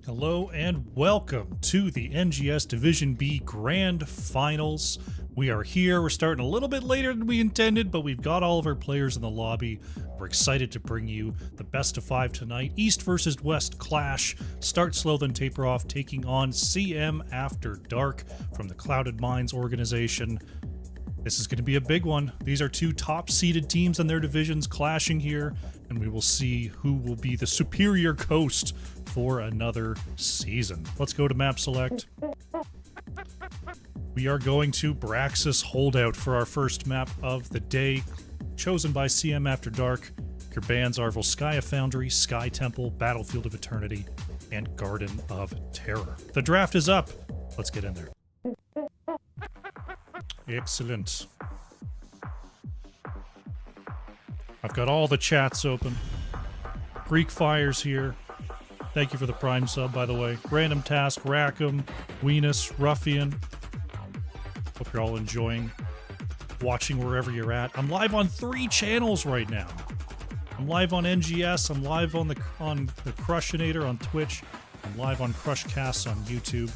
Hello and welcome to the NGS Division B Grand Finals. We are here. We're starting a little bit later than we intended, but we've got all of our players in the lobby. We're excited to bring you the best of 5 tonight. East versus West clash. Start slow, then taper off, taking on CM After Dark from the Clouded Minds organization. This is going to be a big one. These are two top-seeded teams in their divisions clashing here, and we will see who will be the superior coast for another season. Let's go to map select. We are going to Braxis Holdout for our first map of the day, chosen by CM After Dark. Your bans are Volskaya Foundry, Sky Temple, Battlefield of Eternity, and Garden of Terror. The draft is up. Let's get in there. Excellent. I've got all the chats open. Greek Fire's here. Thank you for the Prime sub, by the way. Random Task, Rackham, Weenus, Ruffian. Hope you're all enjoying watching wherever you're at. I'm live on 3 channels right now. I'm live on NGS. I'm live on the Crushinator on Twitch. I'm live on Krush Casting on YouTube.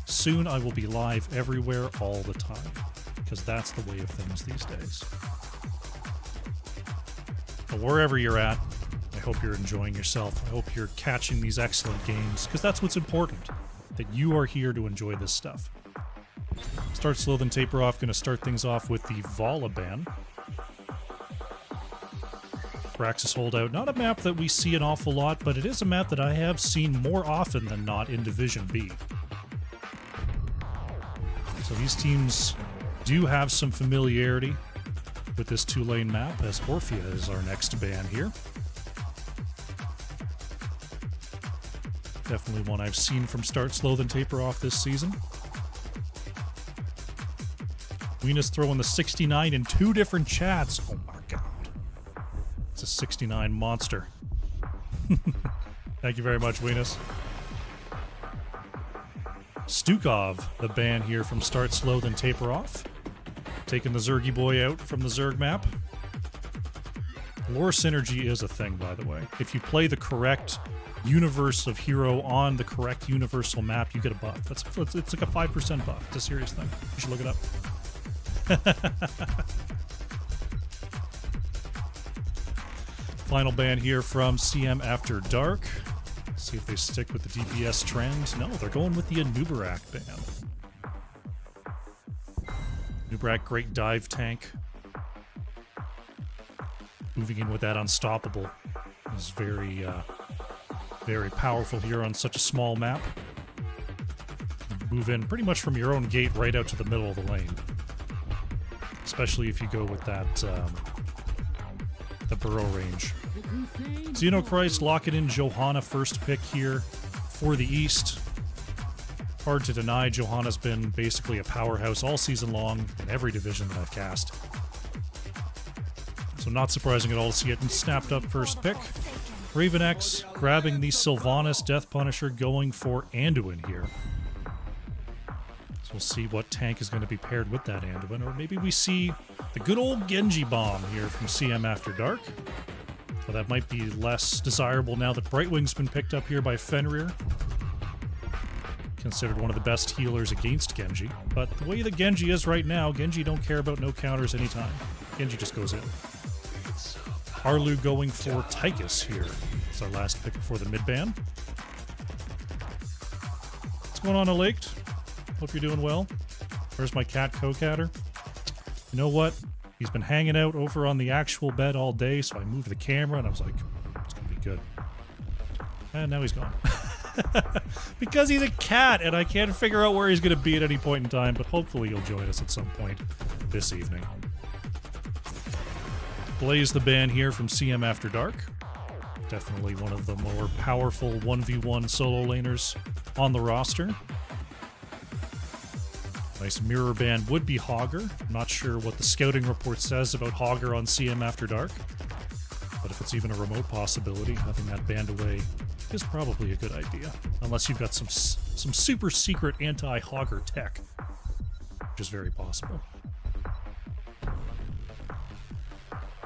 Soon I will be live everywhere all the time, because that's the way of things these days. But wherever you're at, I hope you're enjoying yourself. I hope you're catching these excellent games, because that's what's important, that you are here to enjoy this stuff. Start slow, then taper off. Going to start things off with the Volaban. Braxis Holdout. Not a map that we see an awful lot, but it is a map that I have seen more often than not in Division B. So these teams do have some familiarity with this 2-lane map, as Orphea is our next ban here. Definitely one I've seen from start slow, then taper off this season. Weenus throwing the 69 in 2 different chats. Oh my god. It's a 69 monster. Thank you very much, Weenus. Stukov, the ban here from start slow, then taper off. Taking the Zergy boy out from the Zerg map. Lore synergy is a thing, by the way. If you play the correct universe of hero on the correct universal map, you get a buff. It's like a 5% buff. It's a serious thing. You should look it up. Final ban here from CM After Dark. See if they stick with the DPS trend. No, they're going with the Anubarak ban. Anubarak, great dive tank. Moving in with that Unstoppable is very, very powerful here on such a small map. Move in pretty much from your own gate right out to the middle of the lane. Especially if you go with that, the burrow range. Xenochrist locking in Johanna first pick here for the East. Hard to deny, Johanna's been basically a powerhouse all season long in every division that I've cast. So not surprising at all to see it snapped up first pick. Raven X grabbing the Sylvanas Death Punisher, going for Anduin here. So we'll see what tank is going to be paired with that Anduin, or maybe we see the good old Genji Bomb here from CM After Dark. Well, that might be less desirable now that Brightwing's been picked up here by Fenrir. Considered one of the best healers against Genji. But the way that Genji is right now, Genji don't care about no counters anytime. Genji just goes in. Arlu going for Tychus here. It's our last pick before the mid-ban. What's going on, Alaked? Hope you're doing well. Where's my cat, Co-Catter? You know what? He's been hanging out over on the actual bed all day, so I moved the camera and I was like, it's gonna be good. And now he's gone. Because he's a cat and I can't figure out where he's gonna be at any point in time, but hopefully he'll join us at some point this evening. Blaze the ban here from CM After Dark. Definitely one of the more powerful 1v1 solo laners on the roster. Nice mirror ban would be Hogger. I'm not sure what the scouting report says about Hogger on CM After Dark, but if it's even a remote possibility, having that banned away is probably a good idea. Unless you've got some super secret anti-Hogger tech, which is very possible.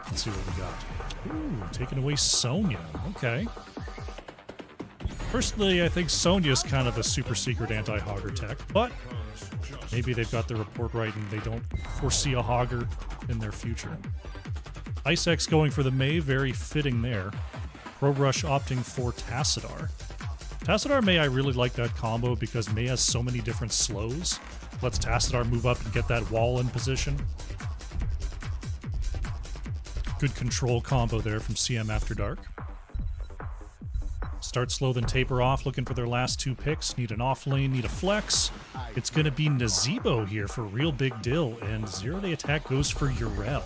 Let's see what we got. Ooh, taking away Sonya. Okay. Personally, I think Sonya's kind of a super secret anti-Hogger tech, but maybe they've got the report right and they don't foresee a Hogger in their future. Ice-X going for the Mei, very fitting there. Pro-Brush opting for Tassadar. Tassadar Mei, I really like that combo because Mei has so many different slows. Lets Tassadar move up and get that wall in position. Good control combo there from CM After Dark. Start slow, then taper off, looking for their last two picks. Need an off lane, need a flex. It's going to be Nazeebo here for Real Big Dill, and zero-day attack goes for Yrel.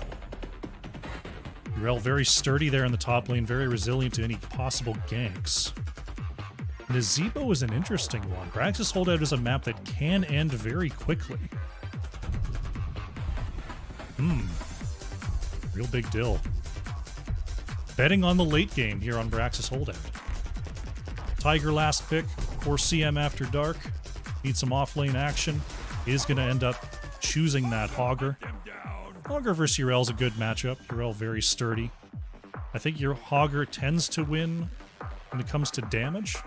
Yrel very sturdy there in the top lane, very resilient to any possible ganks. Nazeebo is an interesting one. Braxis Holdout is a map that can end very quickly. Real Big Dill. Betting on the late game here on Braxis Holdout. Tiger last pick for CM After Dark. Need some off-lane action. Is going to end up choosing that Hogger. Hogger versus Yrel is a good matchup. Yrel very sturdy. I think your Hogger tends to win when it comes to damage,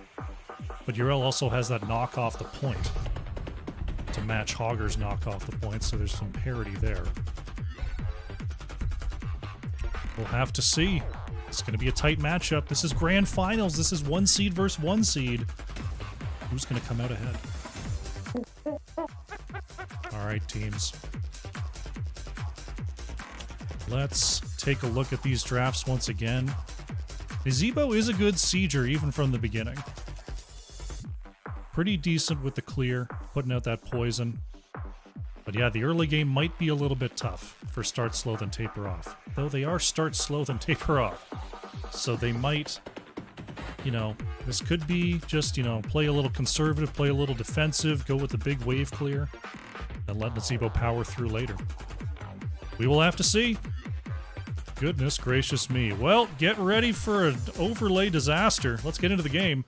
but Yrel also has that knock off the point to match Hogger's knock off the point, so there's some parity there. We'll have to see. It's going to be a tight matchup. This is Grand Finals. This is 1 seed versus 1 seed. Who's going to come out ahead? All right, teams. Let's take a look at these drafts once again. Nazeebo is a good sieger even from the beginning. Pretty decent with the clear, putting out that poison. But yeah, the early game might be a little bit tough for start slow then taper off. Though they are start slow then taper off. So they might, you know, this could be just, you know, play a little conservative, play a little defensive, go with the big wave clear, and let Nazeebo power through later. We will have to see. Goodness gracious me. Well, get ready for an overlay disaster. Let's get into the game.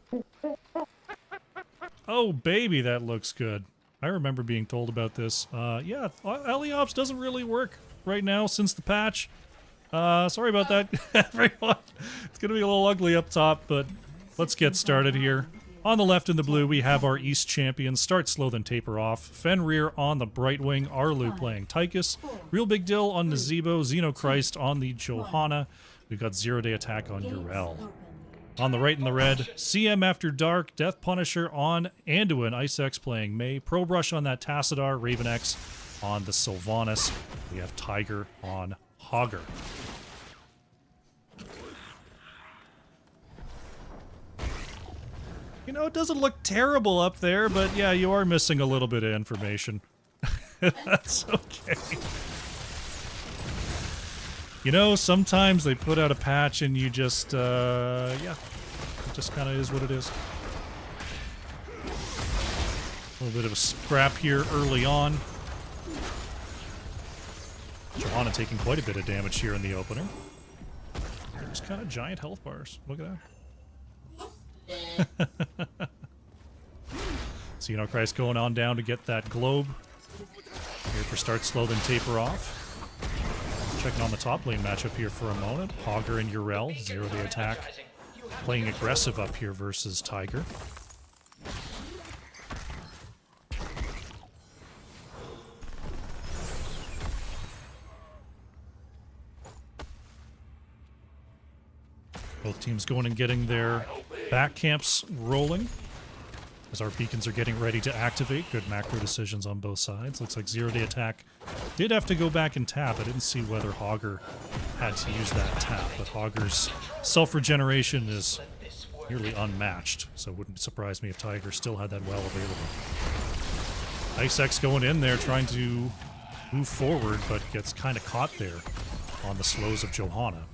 Oh, baby, that looks good. I remember being told about this. Yeah, Aliops doesn't really work right now since the patch. Sorry about that, everyone. It's going to be a little ugly up top, but let's get started here. On the left in the blue, we have our East champions. Start slow, then taper off. Fenrir on the Brightwing. Arlu playing Tychus. Real Big Dill on Nazeebo. Xenochrist on the Johanna. We've got zero-day attack on Yrel. On the right in the red, CM After Dark, Death Punisher on Anduin, Ice-X playing Mei, Pro Brush on that Tassadar, Raven X on the Sylvanas. We have Tiger on Hogger. You know, it doesn't look terrible up there, but yeah, you are missing a little bit of information. That's okay. You know, sometimes they put out a patch and you just, yeah, it just kind of is what it is. A little bit of a scrap here early on. Johanna taking quite a bit of damage here in the opener. Just kind of giant health bars. Look at that. Xenochrist going on down to get that globe. Here for start slow, then taper off. Checking on the top lane matchup here for a moment. Hogger and Yrel, zero-day attack. Playing aggressive up here versus Tiger. Both teams going and getting their back camps rolling. As our beacons are getting ready to activate. Good macro decisions on both sides. Looks like zero-day attack did have to go back and tap. I didn't see whether Hogger had to use that tap, but Hogger's self-regeneration is nearly unmatched, so it wouldn't surprise me if Tiger still had that well available. Ice-X going in there trying to move forward, but gets kind of caught there on the slows of Johanna.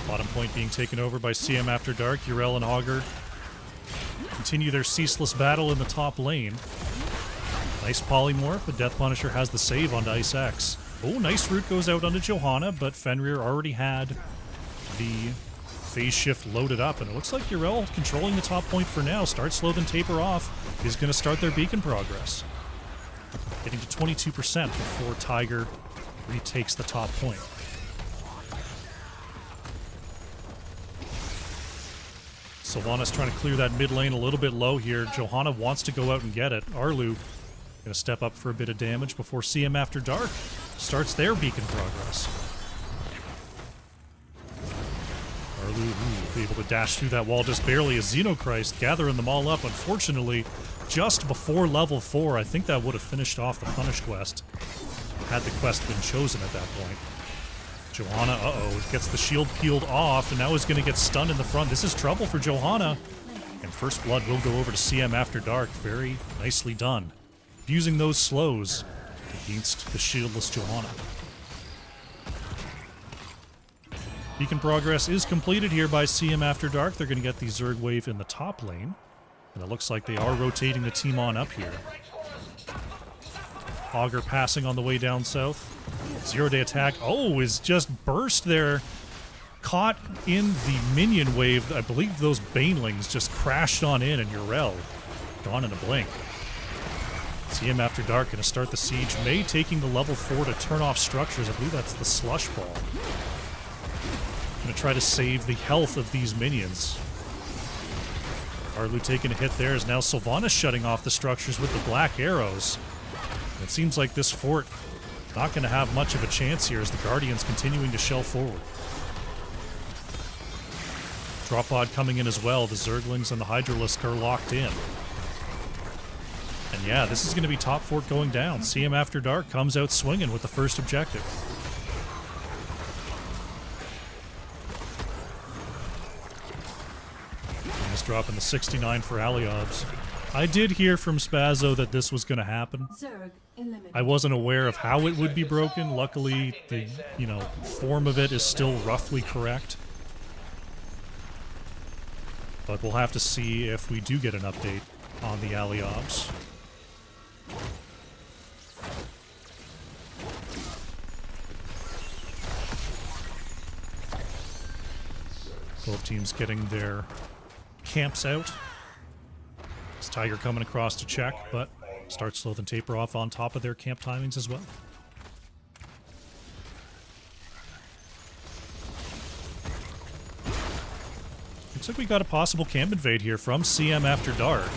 Bottom point being taken over by CM After Dark. Yrel and Hogger continue their ceaseless battle in the top lane. Nice polymorph, but Death Punisher has the save onto Ice-X. Oh, nice root goes out onto Johanna, but Fenrir already had the phase shift loaded up, and it looks like Yrel controlling the top point for now. Start slow, then taper off is going to start their beacon progress. Getting to 22% before Tiger retakes the top point. Sylvanas trying to clear that mid lane a little bit low here. Johanna wants to go out and get it. Arlu gonna step up for a bit of damage before CM After Dark starts their beacon progress. Arlu able to dash through that wall just barely as Xenochrist gathering them all up. Unfortunately, just before level 4, I think that would have finished off the Punish quest had the quest been chosen at that point. Johanna, gets the shield peeled off and now is going to get stunned in the front. This is trouble for Johanna. And First Blood will go over to CM After Dark. Very nicely done. Using those slows against the shieldless Johanna. Beacon progress is completed here by CM After Dark. They're going to get the Zerg wave in the top lane. And it looks like they are rotating the team on up here. Augur passing on the way down south. Zero-day attack. Oh, is just burst there. Caught in the minion wave. I believe those banelings just crashed on in and Yrel gone in a blink. CM After Dark going to start the siege. May taking the level 4 to turn off structures. I believe that's the slush ball. Going to try to save the health of these minions. Arlu taking a hit there is now Sylvanas shutting off the structures with the black arrows. It seems like this fort not going to have much of a chance here as the Guardians continuing to shell forward. Drop pod coming in as well. The Zerglings and the Hydralisk are locked in. And yeah, this is going to be top fort going down. CM After Dark comes out swinging with the first objective. Just dropping the 69 for Aliobs. I did hear from Spazzo that this was going to happen. I wasn't aware of how it would be broken. Luckily, the, form of it is still roughly correct. But we'll have to see if we do get an update on the Aliobs. Both teams getting their camps out. Tiger coming across to check, but start slow then taper off on top of their camp timings as well. Looks like we got a possible camp invade here from CM After Dark.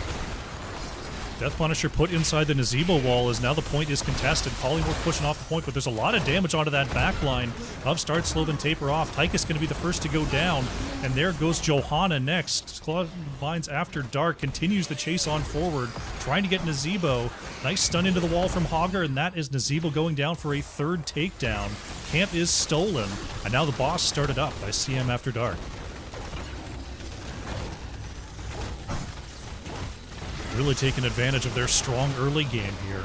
Death Punisher put inside the Nazebo wall as now the point is contested. Polymorph pushing off the point, but there's a lot of damage onto that back line of start slow then taper off. Tychus going to be the first to go down, and there goes Johanna next. Vines After Dark continues the chase on forward, trying to get Nazebo. Nice stun into the wall from Augur, and that is Nazebo going down for a third takedown. Camp is stolen, and now the boss started up by CM After Dark. Really taking advantage of their strong early game here.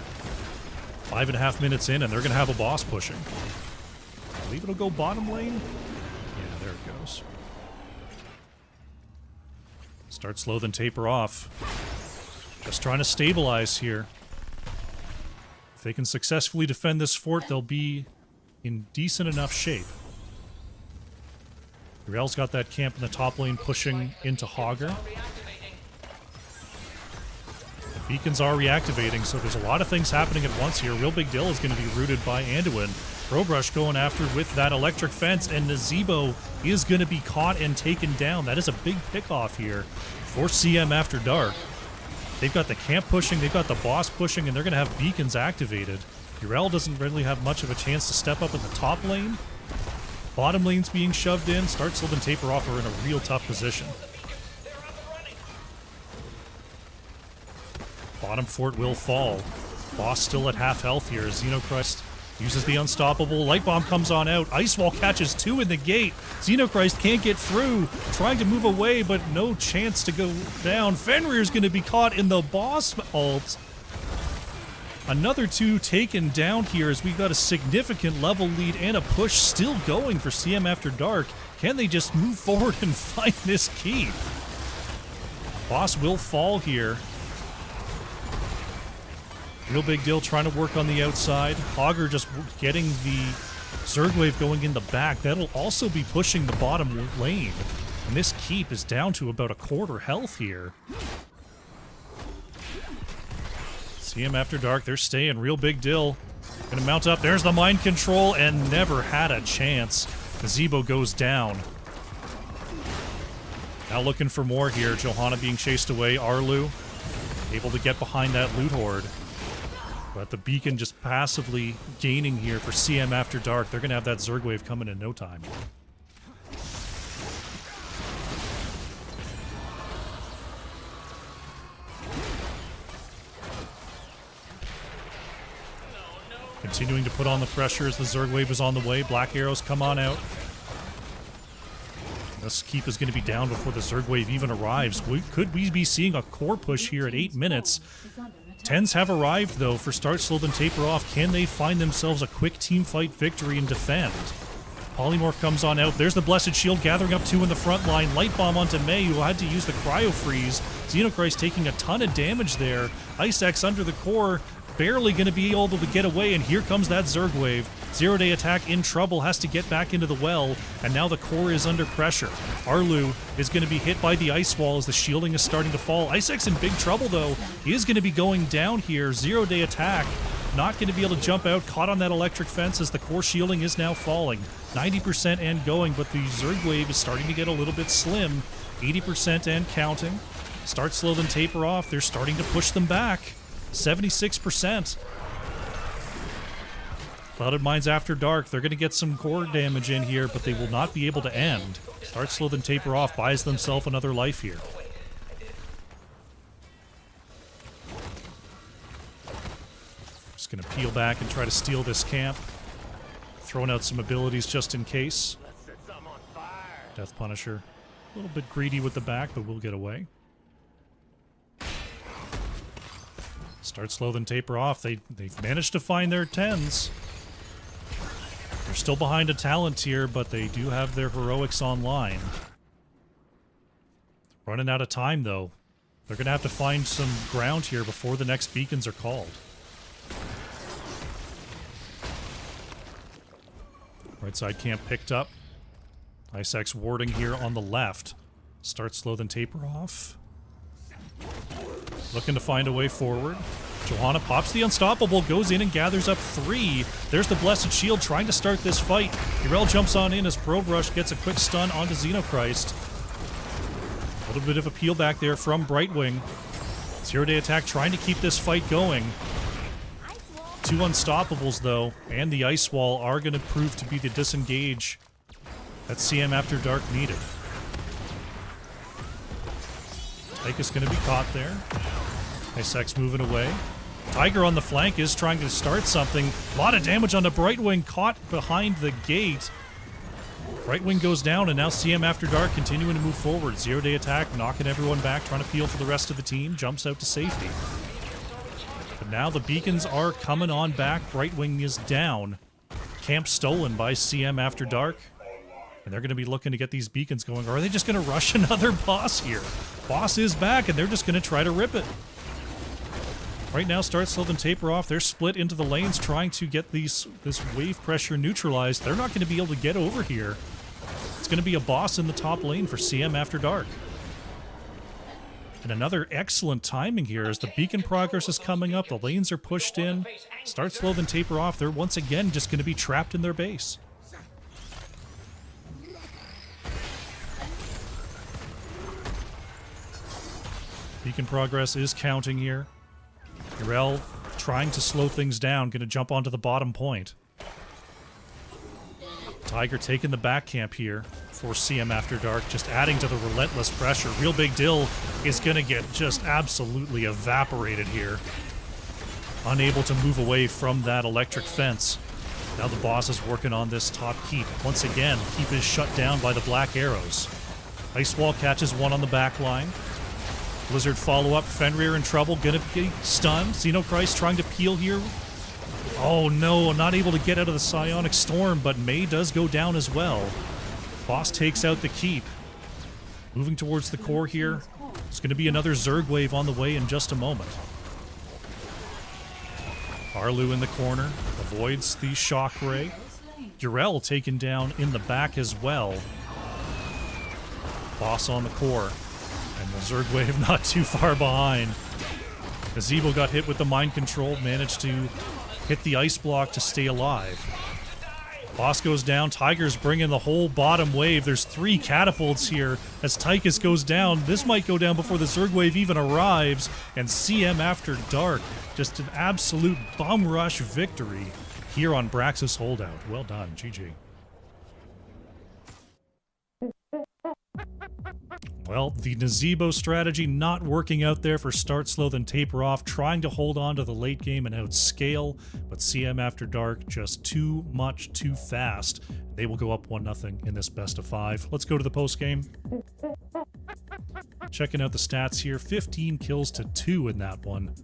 5.5 minutes in, and they're going to have a boss pushing. I believe it'll go bottom lane. Yeah, there it goes. Start slow, then taper off. Just trying to stabilize here. If they can successfully defend this fort, they'll be in decent enough shape. Yrel's got that camp in the top lane pushing into Augur. Beacons are reactivating, so there's a lot of things happening at once here. Real Big Deal is going to be rooted by Anduin. Probrush going after with that electric fence, and Nazebo is going to be caught and taken down. That is a big pickoff here for CM After Dark. They've got the camp pushing, they've got the boss pushing, and they're going to have beacons activated. Yrel doesn't really have much of a chance to step up in the top lane. Bottom lane's being shoved in. Start Slow and Taper Off are in a real tough position. Bottom fort will fall. Boss still at half health here. Xenochrist uses the unstoppable. Light bomb comes on out. Ice wall catches 2 in the gate. Xenochrist can't get through. Trying to move away, but no chance to go down. Fenrir's going to be caught in the boss ult. Another 2 taken down here as we've got a significant level lead and a push still going for CM After Dark. Can they just move forward and find this keep? Boss will fall here. Real Big Deal trying to work on the outside. Augur just getting the Zerg wave going in the back. That'll also be pushing the bottom lane. And this keep is down to about a quarter health here. CM After Dark, they're staying. Real Big Deal gonna mount up. There's the mind control and never had a chance. Nazebo goes down. Now looking for more here. Johanna being chased away. Arlu able to get behind that loot horde. But the beacon just passively gaining here for CM After Dark. They're going to have that Zerg wave coming in no time. Continuing to put on the pressure as the Zerg wave is on the way. Black arrows come on out. This keep is going to be down before the Zerg wave even arrives. Could we be seeing a core push here at 8 minutes? 10s have arrived, though, for Start Slow Then Taper Off. Can they find themselves a quick team fight victory and defend? Polymorph comes on out. There's the Blessed Shield gathering up 2 in the front line. Light Bomb onto Mei, who had to use the Cryo Freeze. Xenochrist taking a ton of damage there. Ice Axe under the core, barely going to be able to get away, and here comes that Zerg wave. 0-day attack in trouble, has to get back into the well, and now the core is under pressure. Arlu is going to be hit by the ice wall as the shielding is starting to fall. Icex in big trouble, though. He is going to be going down here. 0-day attack, not going to be able to jump out, caught on that electric fence as the core shielding is now falling. 90% and going, but the Zerg wave is starting to get a little bit slim. 80% and counting. Start Slow Then Taper Off. They're starting to push them back. 76%. Clouded Mines After Dark, they're going to get some core damage in here, but they will not be able to end. Start Slow Then Taper Off buys themselves another life here. Just going to peel back and try to steal this camp. Throwing out some abilities just in case. Death Punisher. A little bit greedy with the back, but we'll get away. Start Slow Then Taper Off. They've managed to find their 10s. They're still behind a talent tier, but they do have their heroics online. Running out of time, though. They're going to have to find some ground here before the next beacons are called. Right side camp picked up. Ice Axe warding here on the left. Start Slow Then Taper Off. Looking to find a way forward. Johanna pops the Unstoppable, goes in and gathers up 3. There's the Blessed Shield trying to start this fight. Urel jumps on in as Probe Rush gets a quick stun onto Xenochrist. A little bit of a peel back there from Brightwing. 0-day attack trying to keep this fight going. 2 Unstoppables, though, and the Ice Wall are going to prove to be the disengage that CM After Dark needed. Tychus going to be caught there. Ice Axe moving away. Tiger on the flank is trying to start something. A lot of damage on the Brightwing, caught behind the gate. Brightwing goes down, and now CM After Dark continuing to move forward. 0-day attack, knocking everyone back, trying to peel for the rest of the team. Jumps out to safety. But now the beacons are coming on back. Brightwing is down. Camp stolen by CM After Dark. And they're going to be looking to get these beacons going. Or are they just going to rush another boss here? Boss is back, and they're just going to try to rip it. Right now, Start Slow Then Taper Off. They're split into the lanes trying to get this wave pressure neutralized. They're not going to be able to get over here. It's going to be a boss in the top lane for CM After Dark. And another excellent timing here as the beacon progress is coming up. The lanes are pushed in. Start Slow Then Taper Off. They're once again just going to be trapped in their base. Beacon progress is counting here. Urel trying to slow things down, going to jump onto the bottom point. Tiger taking the back camp here for CM After Dark, just adding to the relentless pressure. Real Big Dill is going to get just absolutely evaporated here. Unable to move away from that electric fence. Now the boss is working on this top keep. Once again, keep is shut down by the black arrows. Ice Wall catches one on the back line. Blizzard follow-up. Fenrir in trouble. Gonna be stunned. Xenochrist trying to peel here. Oh no, not able to get out of the Psionic Storm, but Mei does go down as well. Boss takes out the keep. Moving towards the core here. There's going to be another Zerg wave on the way in just a moment. Arlu in the corner. Avoids the shock ray. Urel taken down in the back as well. Boss on the core. And the Zerg wave not too far behind. Gazebo got hit with the mind control, managed to hit the ice block to stay alive. Boss goes down. Tiger's bringing the whole bottom wave. There's 3 catapults here as Tychus goes down. This might go down before the Zerg wave even arrives. And CM After Dark, just an absolute bum rush victory here on Braxis Holdout. Well done, GG. Well, the Nazebo strategy not working out there for start slow then taper off, trying to hold on to the late game and outscale, but CM After Dark just too much too fast. They will go up 1-0 in this best of 5. Let's go to the post game. Checking out the stats here, 15 kills to 2 in that one.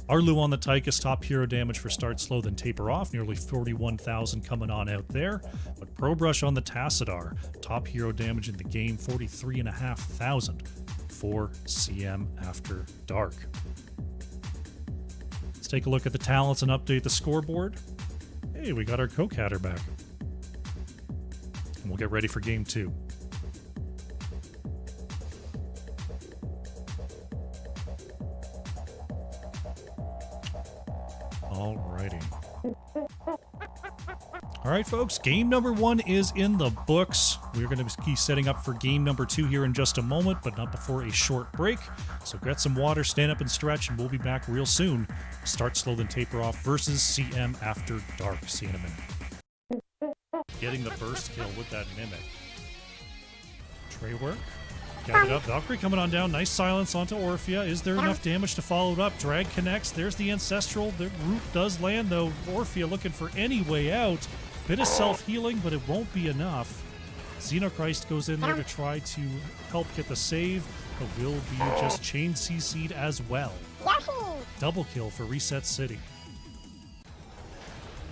Arlu on the Tychus, top hero damage for start slow then taper off, nearly 41,000 coming on out there. But Probrush on the Tassadar, top hero damage in the game, 43,500 for CM After Dark. Let's take a look at the talents and update the scoreboard. Hey, we got our Co-Catter back. And we'll get ready for game 2. Alrighty. Alright, folks, game number 1 is in the books. We're going to be setting up for game number 2 here in just a moment, but not before a short break. So get some water, stand up and stretch, and we'll be back real soon. Start slow then taper off versus CM After Dark. See you in a minute. Getting the burst kill with that Mimic. Tray work. Got it up. Valkyrie coming on down. Nice silence onto Orphea. Is there enough damage to follow it up? Drag connects. There's the Ancestral. The root does land, though. Orphea looking for any way out. Bit of self-healing, but it won't be enough. Xenochrist goes in there to try to help get the save, but will be just chain CC'd as well. Double kill for Reset City.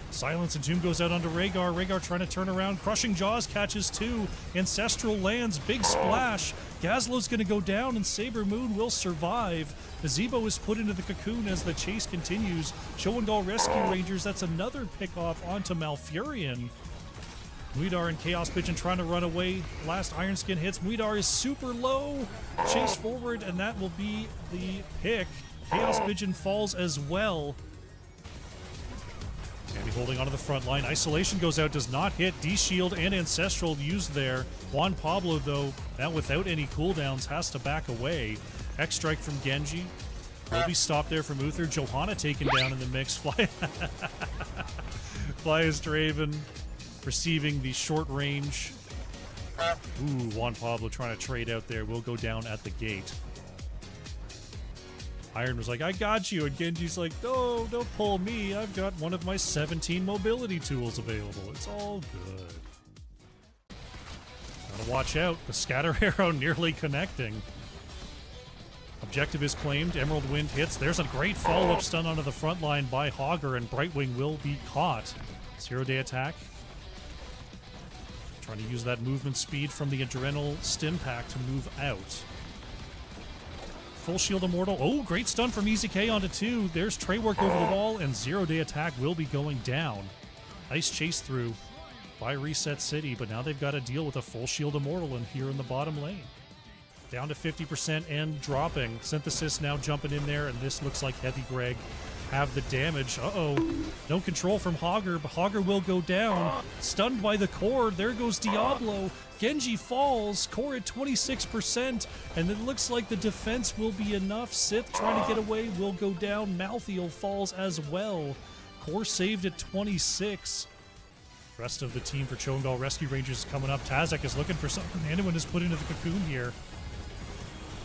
Silence and Tomb goes out onto Rhaegar. Rhaegar trying to turn around. Crushing Jaws catches 2. Ancestral lands. Big splash. Gazlo's going to go down, and Saber Moon will survive. Nazebo is put into the cocoon as the chase continues. Showengal Rescue Rangers, that's another pick-off onto Malfurion. Muidar and Chaos Pigeon trying to run away. Last Iron Skin hits. Muidar is super low. Chase forward, and that will be the pick. Chaos Pigeon falls as well. Andy holding onto the front line. Isolation goes out, does not hit. D-Shield and Ancestral used there. Juan Pablo, though, now without any cooldowns, has to back away. X-Strike from Genji. Will be stopped there from Uther. Johanna taken down in the mix. Flyest Raven receiving the short range. Ooh, Juan Pablo trying to trade out there. Will go down at the gate. Iron was like, I got you, and Genji's like, no, don't pull me. I've got one of my 17 mobility tools available. It's all good. Gotta watch out. The scatter arrow nearly connecting. Objective is claimed. Emerald Wind hits. There's a great follow-up stun onto the front line by Hogger, and Brightwing will be caught. 0-day attack. Trying to use that movement speed from the Adrenal Stim Pack to move out. Full Shield Immortal. Oh, great stun from EZK onto 2. There's Tray work over the wall, and 0-day attack will be going down. Nice chase through by Reset City, but now they've got to deal with a Full Shield Immortal in here in the bottom lane. Down to 50% and dropping. Synthesis now jumping in there, and this looks like Heavy Greg have the damage. Uh-oh. No control from Hogger, but Hogger will go down. Stunned by the core. There goes Diablo. Genji falls. Core at 26%, and it looks like the defense will be enough. Sith trying to get away will go down. Malthael falls as well. Core saved at 26. Rest of the team for Cho'Gahl Rescue Rangers is coming up. Tazek is looking for something. Anyone is put into the cocoon here.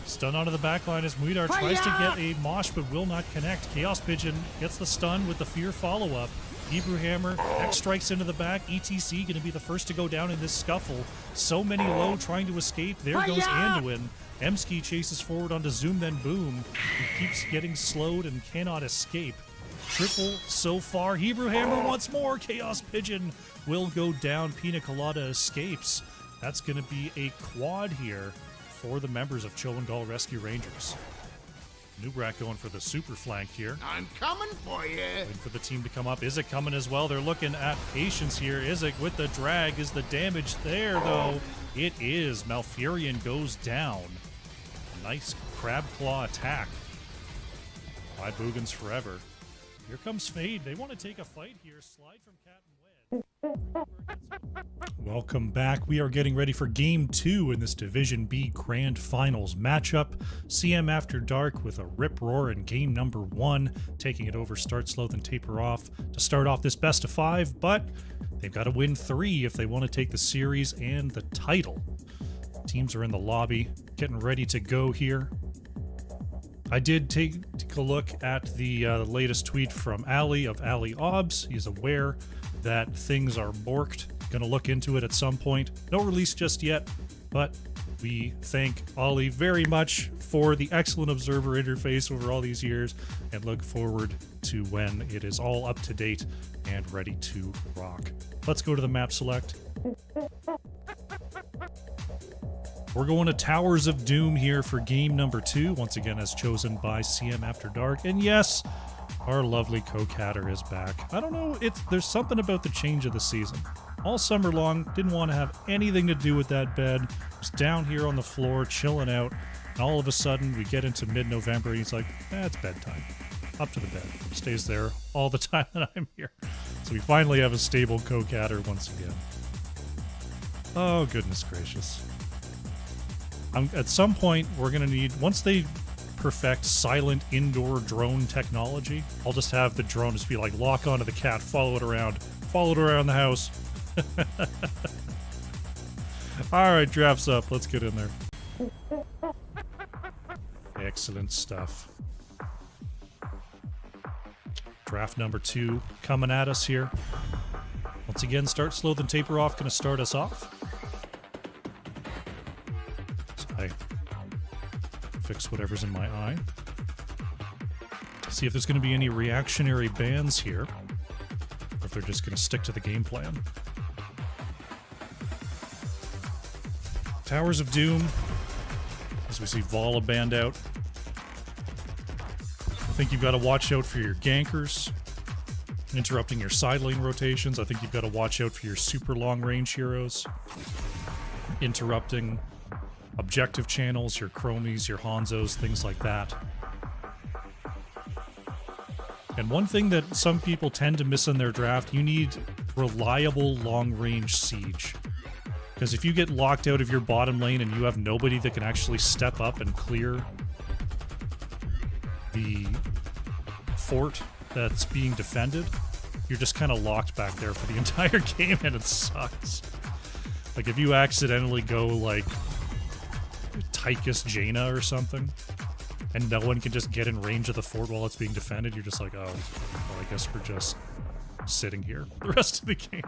Stun onto the backline as Muidar tries to get a mosh but will not connect. Chaos Pigeon gets the stun with the Fear follow-up. Hebrew Hammer, X strikes into the back. ETC going to be the first to go down in this scuffle. So many low trying to escape. There goes Anduin. Emski chases forward onto Zoom then Boom. He keeps getting slowed and cannot escape. Triple so far. Hebrew Hammer once more. Chaos Pigeon will go down. Pina Colada escapes. That's going to be a quad here for the members of Cho'Gahl Rescue Rangers. Nubrak going for the super flank here. I'm coming for you. Waiting for the team to come up. Isaac coming as well. They're looking at patience here. Isaac with the drag. Is the damage there, though? It is. Malfurion goes down. Nice crab claw attack by Boogans Forever. Here comes Fade. They want to take a fight here. Slide from Cat and Wed. Welcome back. We are getting ready for Game 2 in this Division B Grand Finals matchup. CM After Dark with a rip roar in game number 1, taking it over Start Slow Then Taper Off to start off this best of 5, but they've got to win 3 if they want to take the series and the title. Teams are in the lobby, getting ready to go here. I did take a look at the latest tweet from Ali of Ali Obs. He's aware that things are borked. Gonna look into it at some point. No release just yet, but we thank Ali very much for the excellent observer interface over all these years and look forward to when it is all up to date and ready to rock. Let's go to the map select. We're going to Towers of Doom here for game number 2, once again as chosen by CM After Dark. And yes, our lovely co-catter is back. I don't know, there's something about the change of the season. All summer long, didn't want to have anything to do with that bed. Was down here on the floor, chilling out. And all of a sudden, we get into mid-November, and he's like, it's bedtime. Up to the bed. Stays there all the time that I'm here. So we finally have a stable co-catter once again. Oh, goodness gracious. At some point, we're going to need, once they perfect silent indoor drone technology, I'll just have the drone just be like, lock onto the cat, follow it around the house. Alright, drafts up. Let's get in there. Excellent stuff. Draft number 2 coming at us here. Once again, Start Slow Then Taper Off going to start us off. So I fix whatever's in my eye. See if there's going to be any reactionary bans here, or if they're just going to stick to the game plan. Towers of Doom, as we see Vala banned out. I think you've got to watch out for your gankers, interrupting your side lane rotations. I think you've got to watch out for your super long range heroes, interrupting objective channels, your Chromies, your Hanzos, things like that. And one thing that some people tend to miss in their draft, you need reliable long range siege. Because if you get locked out of your bottom lane and you have nobody that can actually step up and clear the fort that's being defended, you're just kind of locked back there for the entire game, and it sucks. Like, if you accidentally go, like, Tychus Jaina or something, and no one can just get in range of the fort while it's being defended, you're just like, oh, well, I guess we're just sitting here the rest of the game.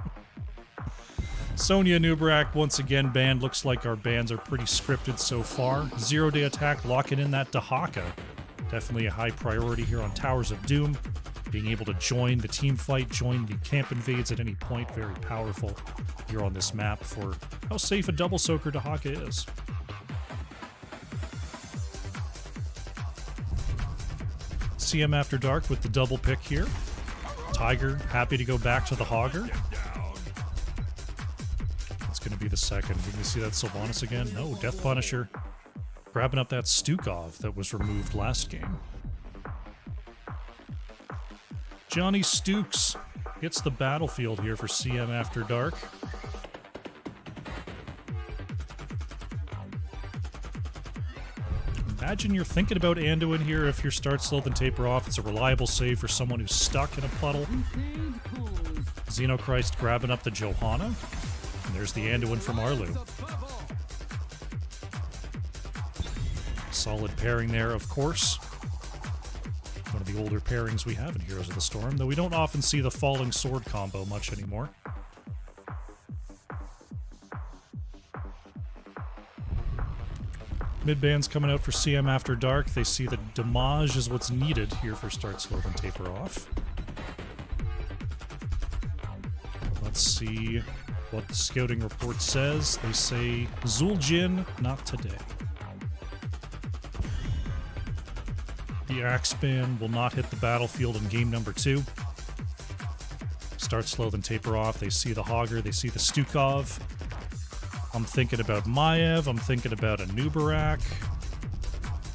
Sonya Nubrak once again banned. Looks like our bans are pretty scripted so far. 0-day attack, locking in that Dahaka. Definitely a high priority here on Towers of Doom. Being able to join the team fight, join the camp invades at any point, very powerful here on this map for how safe a double soaker Dahaka is. CM After Dark with the double pick here. Tiger happy to go back to the Hogger. Going to be the second. We can see that Sylvanas again. No, Death Punisher grabbing up that Stukov that was removed last game. Johnny Stukes hits the battlefield here for CM After Dark. Imagine you're thinking about Anduin here if your Start Slow Then Taper Off. It's a reliable save for someone who's stuck in a puddle. Xenochrist grabbing up the Johanna. And there's the Anduin from Arlu. Solid pairing there, of course. One of the older pairings we have in Heroes of the Storm, though we don't often see the falling sword combo much anymore. Mid-bands coming out for CM After Dark. They see that damage is what's needed here for Start Slow Then Taper Off. Let's see what the scouting report says. They say Zul'jin, not today. The Axe Band will not hit the battlefield in game number 2. Start Slow Then Taper Off. They see the Hogger, they see the Stukov. I'm thinking about Maiev, I'm thinking about a Nubarak.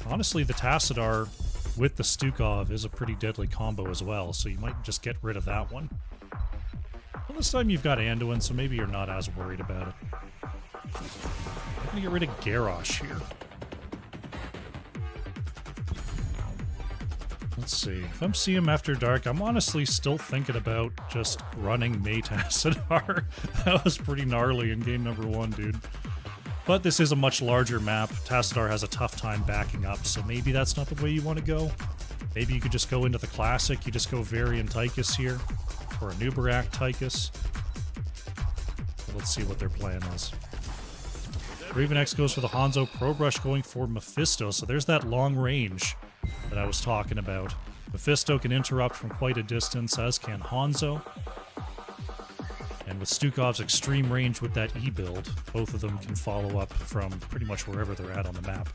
Honestly, the Tassadar with the Stukov is a pretty deadly combo as well, so you might just get rid of that one. Well, this time you've got Anduin, so maybe you're not as worried about it. I'm gonna get rid of Garrosh here. Let's see. If I'm CM After Dark, I'm honestly still thinking about just running May Tassadar. That was pretty gnarly in game number 1, dude. But this is a much larger map. Tassadar has a tough time backing up, so maybe that's not the way you want to go. Maybe you could just go into the classic. You just go Varian Tychus here, or a Nubarak Tychus. Let's see what their plan is. Raven X goes for the Hanzo, Probrush going for Mephisto, so there's that long range that I was talking about. Mephisto can interrupt from quite a distance, as can Hanzo. And with Stukov's extreme range with that E-build, both of them can follow up from pretty much wherever they're at on the map.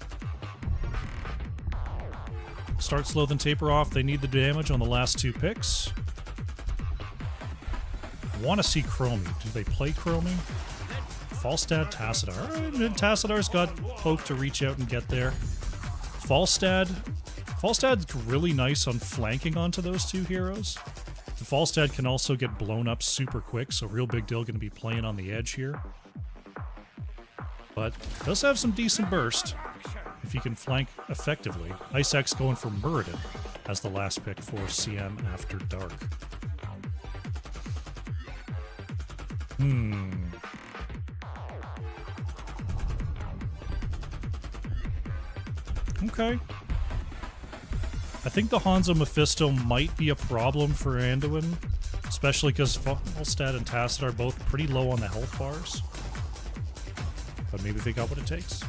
Start slow, then taper off. They need the damage on the last 2 picks. Want to see Chromie. Do they play Chromie? Falstad, Tassadar. Alright, Tassadar's got poke to reach out and get there. Falstad's really nice on flanking onto those 2 heroes. Falstad can also get blown up super quick, so Real Big Deal going to be playing on the edge here. But does have some decent burst if he can flank effectively. Ice X going for Muradin as the last pick for CM After Dark. Okay. I think the Hanzo Mephisto might be a problem for Anduin, especially because Falstad and Tacit are both pretty low on the health bars. But maybe they got what it takes.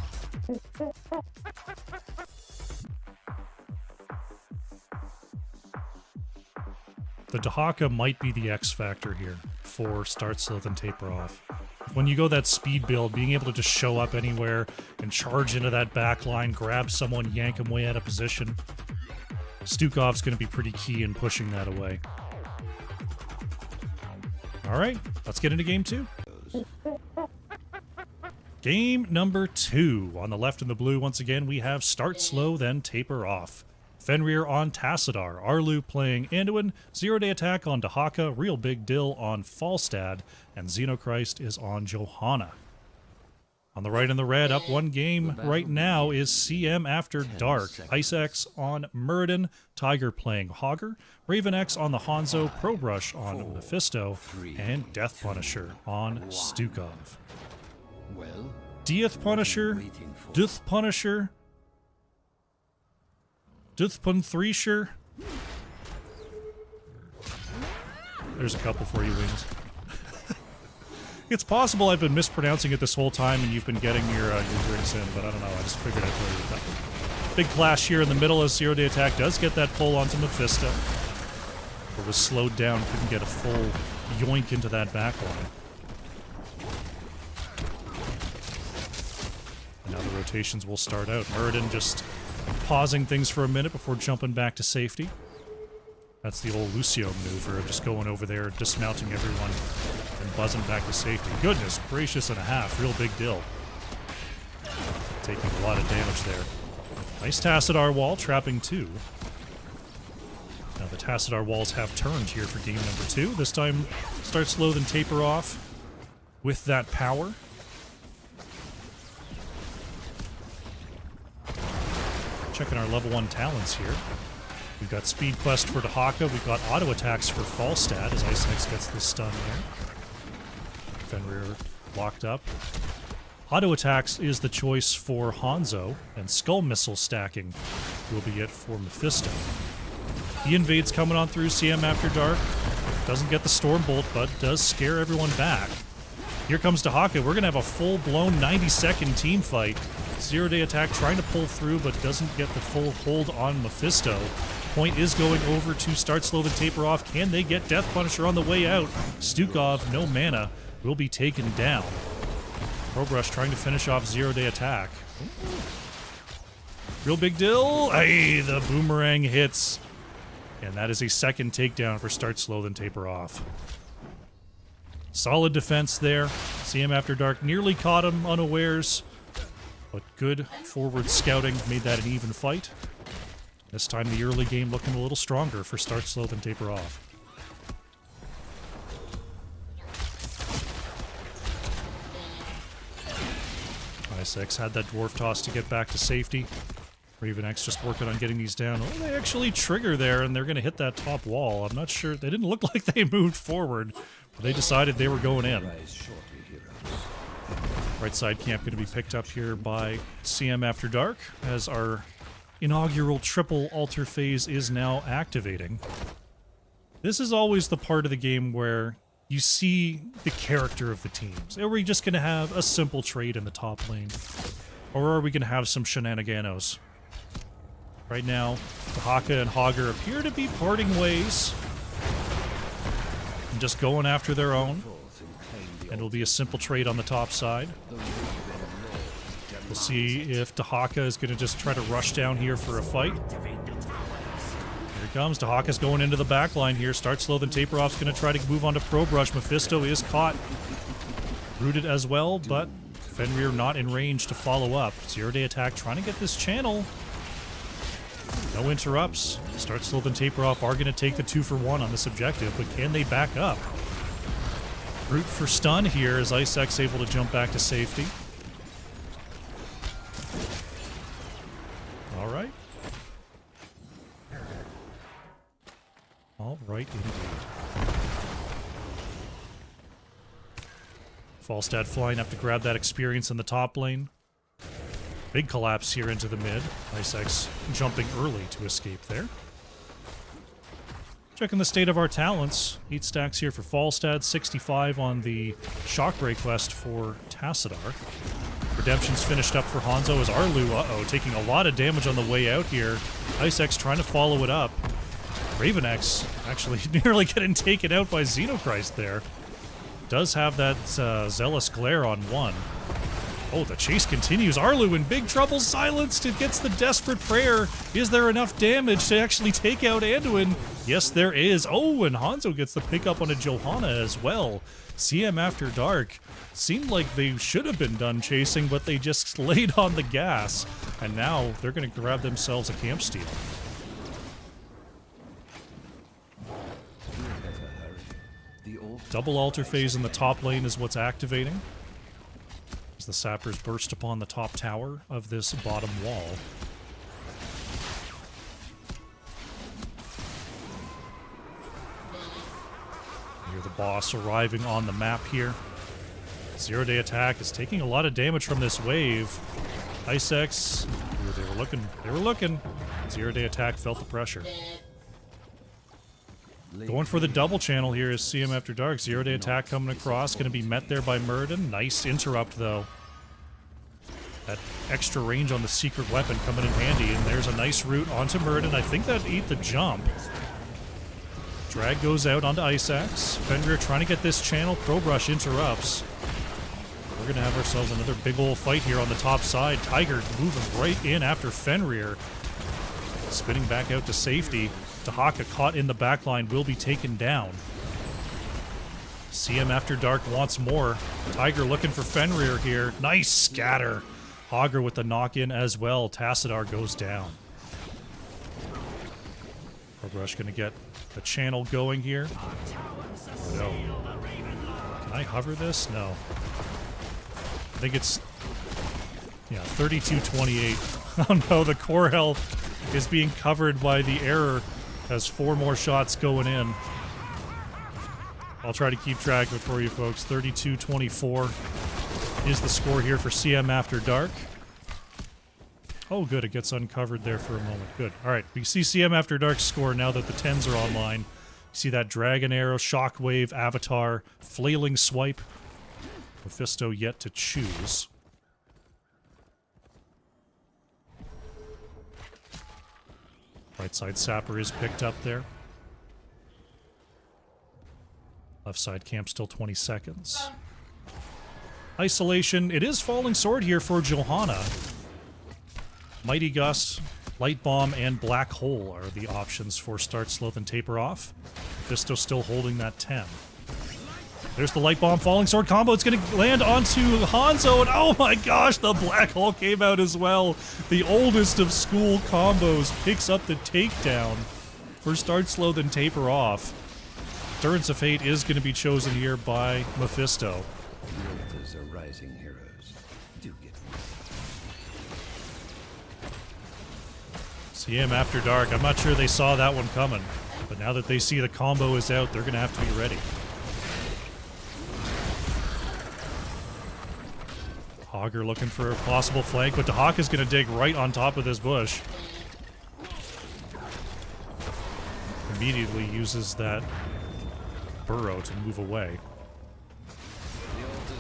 The Dahaka might be the X factor here for Start Slow then Taper Off. When you go that speed build, being able to just show up anywhere and charge into that back line, grab someone, yank them way out of position. Stukov's going to be pretty key in pushing that away. Alright, let's get into game 2. Game number 2. On the left in the blue, once again, we have Start Slow, then Taper Off. Fenrir on Tassadar, Arlu playing Anduin, Zero Day Attack on Dahaka, Real Big Dill on Falstad, and Xenochrist is on Johanna. On the right in the red, up 1 game right now is CM After Dark. Ice X on Muradin, Tiger playing Hogger, Raven X on the Hanzo, Probrush on Mephisto, and Death Punisher on Stukov. Death Punisher, Death Punisher, Death Punthreesher. There's a couple for you, Wings. It's possible I've been mispronouncing it this whole time and you've been getting your drinks in, but I don't know. I just figured I'd tell you that. Big clash here in the middle as Zero Day Attack does get that pull onto Mephisto. But was slowed down, couldn't get a full yoink into that back line. And now the rotations will start out. Muradin just pausing things for a minute before jumping back to safety. That's the old Lucio maneuver of just going over there, dismounting everyone, and buzzing back to safety. Goodness gracious and a half. Real Big Dill. Taking a lot of damage there. Nice Tassadar wall, trapping 2. Now the Tassadar walls have turned here for game number 2. This time, Start Slow then Taper Off with that power. Checking our level 1 talents here. We've got Speed Quest for Dahaka. We've got Auto Attacks for Falstad as Ice X gets the stun there. Fenrir locked up. Auto Attacks is the choice for Hanzo, and Skull Missile stacking will be it for Mephisto. He invades coming on through CM After Dark. Doesn't get the Storm Bolt, but does scare everyone back. Here comes Dahaka. We're going to have a full-blown 90-second team fight. Zero Day Attack trying to pull through, but doesn't get the full hold on Mephisto. Point is going over to Start Slow then Taper Off. Can they get Death Punisher on the way out? Stukov, no mana, will be taken down. Probrush trying to finish off Zero Day Attack. Real Big Dill. Hey, the boomerang hits. And that is a second takedown for Start Slow then Taper Off. Solid defense there. CM After Dark nearly caught him unawares. But good forward scouting made that an even fight. This time the early game looking a little stronger for Start Slow then Taper Off. I6 had that dwarf toss to get back to safety. Raven X just working on getting these down. Oh, they actually trigger there, and they're going to hit that top wall. I'm not sure. They didn't look like they moved forward, but they decided they were going in. Right side camp going to be picked up here by CM After Dark, as our inaugural triple altar phase is now activating. This is always the part of the game where you see the character of the teams. Are we just going to have a simple trade in the top lane? Or are we going to have some shenaniganos? Right now, Dahaka and Hogger appear to be parting ways. And just going after their own. And it'll be a simple trade on the top side. We'll see if Dahaka is going to just try to rush down here for a fight. Here he comes. Dahaka's going into the back line here. Start slow, then Taper Off's going to try to move on to Pro Brush. Mephisto is caught. Rooted as well, but Fenrir not in range to follow up. Zero-day attack trying to get this channel. No interrupts. Start slow, then Taper Off are going to take the 2-for-1 on this objective, but can they back up? Root for stun here as Icex able to jump back to safety. All right. All right, indeed. Falstad flying up to grab that experience in the top lane. Big collapse here into the mid. Icex jumping early to escape there. Checking the state of our talents. 8 stacks here for Falstad, 65 on the Shockbreak quest for Tassadar. Redemption's finished up for Hanzo as Arlu, taking a lot of damage on the way out here. Icex trying to follow it up. Raven X actually nearly getting taken out by Xenochrist there. Does have that Zealous Glare on one. Oh, the chase continues. Arlu in big trouble, silenced. It gets the Desperate Prayer. Is there enough damage to actually take out Anduin? Yes, there is. Oh, and Hanzo gets the pickup on a Johanna as well. CM After Dark. Seemed like they should have been done chasing, but they just laid on the gas. And now they're going to grab themselves a camp steal. Double altar phase in the top lane is what's activating. As the sappers burst upon the top tower of this bottom wall. Hear the boss arriving on the map here. Zero-day attack is taking a lot of damage from this wave. Icex, they were looking. Zero-day attack felt the pressure. Going for the double channel here is CM After Dark. Zero-day attack coming across. Going to be met there by Murden. Nice interrupt, though. That extra range on the secret weapon coming in handy. And there's a nice route onto Murden. I think that ate the jump. Drag goes out onto Icex. Fenrir trying to get this channel. Pro Brush interrupts. We're going to have ourselves another big ol' fight here on the top side. Tiger moving right in after Fenrir. Spinning back out to safety. Dahaka caught in the backline will be taken down. CM After Dark wants more. Tiger looking for Fenrir here. Nice scatter. Hogger with the knock-in as well. Tassadar goes down. Rush gonna get the channel going here. No. Can I hover this? No. I think it's... yeah, 32-28. Oh no, the core health is being covered by the error. Has 4 more shots going in. I'll try to keep track of it for you folks. 32-24 is the score here for CM After Dark. Oh good, it gets uncovered there for a moment. Good. Alright, we see CM After Dark's score now that the 10s are online. You see that Dragon Arrow, Shockwave, Avatar, Flailing Swipe. Mephisto yet to choose. Right side Sapper is picked up there. Left side camp still 20 seconds. Isolation. It is Falling Sword here for Johanna. Mighty Gust, Light Bomb, and Black Hole are the options for Start Slow and Taper Off. Mephisto still holding that 10. There's the Light Bomb Falling Sword combo. It's going to land onto Hanzo, and oh my gosh, the Black Hole came out as well. The oldest of school combos picks up the takedown for Start Slow then Taper Off. Endurance of Fate is going to be chosen here by Mephisto. Are rising heroes. CM After Dark. I'm not sure they saw that one coming, but now that they see the combo is out, they're going to have to be ready. Hogger looking for a possible flank, but Dahaka is going to dig right on top of this bush. Immediately uses that burrow to move away.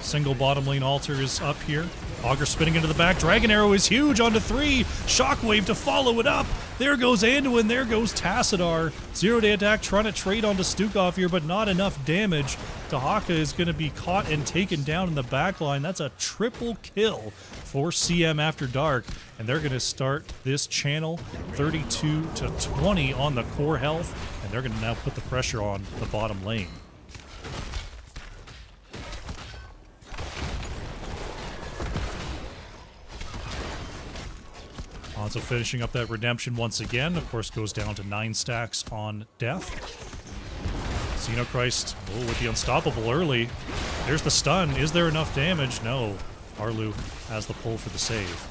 Single bottom lane altar is up here. Augur spinning into the back. Dragon Arrow is huge onto 3. Shockwave to follow it up. There goes Anduin. There goes Tassadar. Zero-day attack trying to trade onto Stukov here, but not enough damage. Dahaka is going to be caught and taken down in the back line. That's a triple kill for CM After Dark. And they're going to start this channel 32-20 on the core health. And they're going to now put the pressure on the bottom lane. Hanzo finishing up that redemption once again. Of course, goes down to 9 stacks on death. Xenochrist, oh, with the unstoppable early. There's the stun. Is there enough damage? No. Arlu has the pull for the save.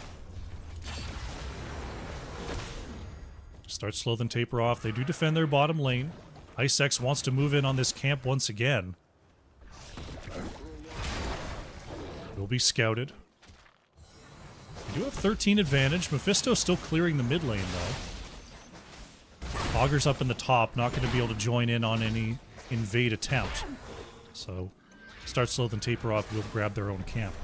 Start slow, then taper off. They do defend their bottom lane. Icex wants to move in on this camp once again. Will be scouted. They do have 13 advantage. Mephisto still clearing the mid lane, though. Augur's up in the top, not going to be able to join in on any invade attempt. So, start slow, then taper off. Will grab their own camp.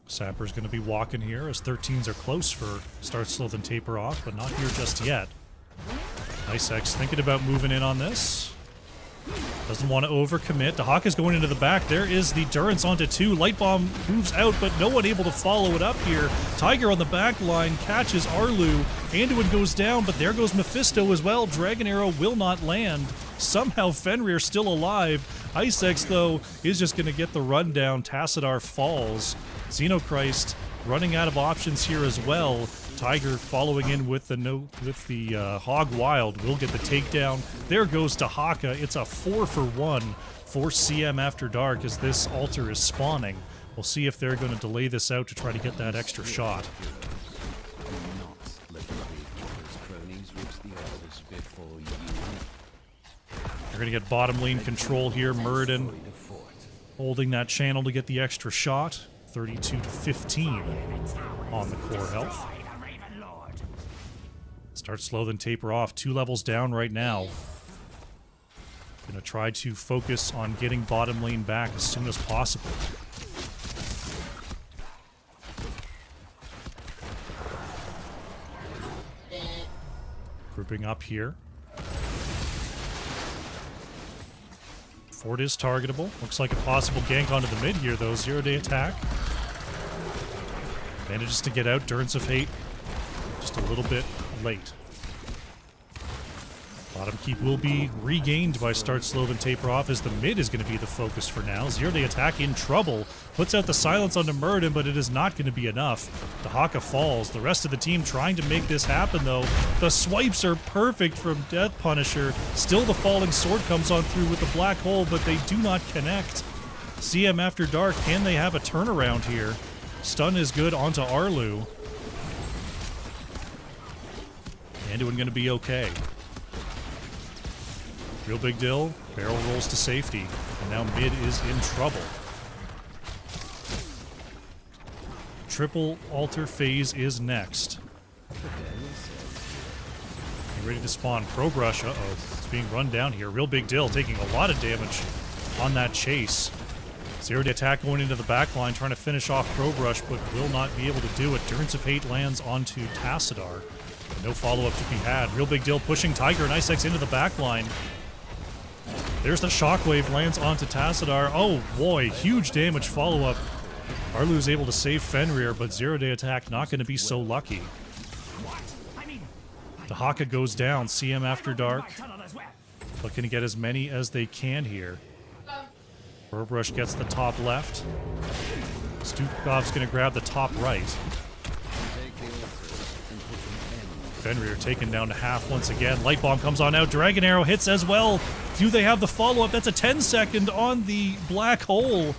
Sapper's going to be walking here as 13s are close for start slow, then taper off, but not here just yet. Icex thinking about moving in on this. Doesn't want to overcommit. Dahaka's going into the back. There is the Durance onto 2. Light Bomb moves out, but no one able to follow it up here. Tiger on the back line catches Arlu. Anduin goes down, but there goes Mephisto as well. Dragon Arrow will not land. Somehow Fenrir still alive. Icex, though, is just going to get the rundown. Tassadar falls. Xenochrist running out of options here as well. Tiger following in with the Hog Wild will get the takedown. There goes Dahaka. It's a 4-for-1 for CM After Dark as this altar is spawning. We'll see if they're going to delay this out to try to get that extra shot. They're going to get bottom lane control here. Muradin holding that channel to get the extra shot. 32-15 on the core health. Start slow, then taper off. 2 levels down right now. Gonna try to focus on getting bottom lane back as soon as possible. Grouping up here. Fort is targetable. Looks like a possible gank onto the mid here, though. Zero-day attack. Manages to get out. Durance of Hate just a little bit late. Bottom keep will be regained by start slow, then taper off, as the mid is going to be the focus for now. Zero-day attack in trouble. Puts out the silence onto Muradin, but it is not going to be enough. Dahaka falls. The rest of the team trying to make this happen, though. The swipes are perfect from Death Punisher. Still the falling sword comes on through with the black hole, but they do not connect. CM After Dark, can they have a turnaround here? Stun is good onto Arlu. Anduin going to be okay. Real big deal. Barrel rolls to safety. And now mid is in trouble. Triple altar phase is next. Get ready to spawn. Pro Brush. Uh-oh. It's being run down here. Real big deal. Taking a lot of damage on that chase. Zero-day attack going into the back line, trying to finish off Pro Brush, but will not be able to do it. Durance of Hate lands onto Tassadar. No follow-up to be had. Real big deal pushing Tiger and Icex into the back line. There's the Shockwave, lands onto Tassadar. Oh boy, huge damage follow-up. Arlu's able to save Fenrir, but zero-day attack not going to be so lucky. Dahaka goes down. CM After Dark looking to get as many as they can here. Burbrush gets the top left. Stukov's going to grab the top right. Fenrir taken down to half once again. Light Bomb comes on out. Dragon Arrow hits as well. Do they have the follow-up? That's a 10-second on the Black Hole.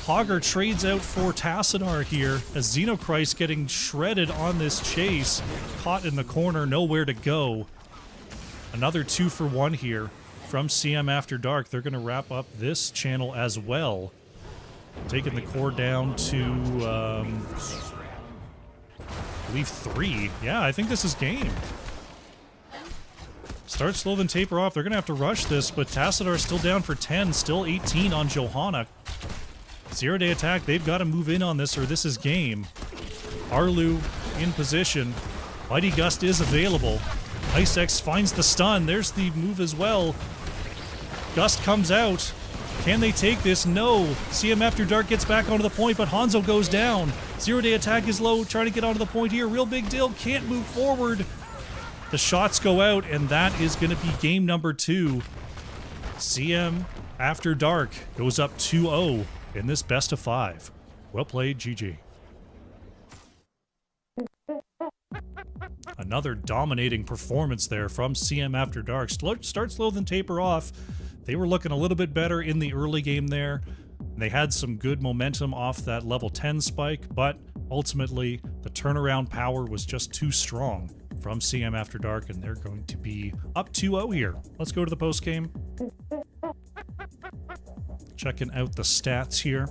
Hogger trades out for Tassadar here as Xenochrist getting shredded on this chase. Caught in the corner, nowhere to go. Another 2-for-1 here from CM After Dark. They're going to wrap up this channel as well. Taking the core down to, I believe 3. Yeah, I think this is game. Start slow, then taper off. They're going to have to rush this, but Tassadar still down for 10. Still 18 on Johanna. 0-day attack. They've got to move in on this or this is game. Arlu in position. Mighty Gust is available. Ice X finds the stun. There's the move as well. Gust comes out. Can they take this? No. CM After Dark gets back onto the point, but Hanzo goes down. 0-day attack is low, trying to get onto the point here. Real Big Deal can't move forward. The shots go out, and that is going to be game number 2. CM After Dark goes up 2-0 in this best of 5. Well played, GG. Another dominating performance there from CM After Dark. Start slow, then taper off. They were looking a little bit better in the early game there. They had some good momentum off that level 10 spike, but ultimately the turnaround power was just too strong from CM After Dark, and they're going to be up 2-0 here. Let's go to the post game. Checking out the stats here.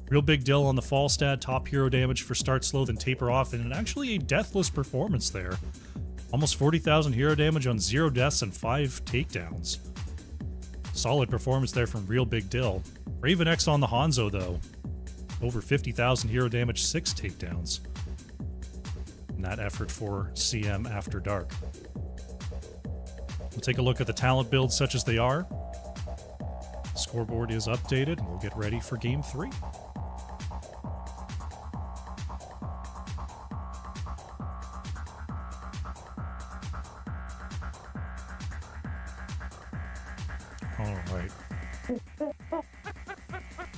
Real Big Deal on the fall stat, top hero damage for start slow, then taper off, and actually a deathless performance there. Almost 40,000 hero damage on 0 deaths and 5 takedowns. Solid performance there from Real Big Deal. Raven X on the Hanzo, though. Over 50,000 hero damage, 6 takedowns. In that effort for CM After Dark. We'll take a look at the talent builds such as they are. Scoreboard is updated, and we'll get ready for Game 3. Alright.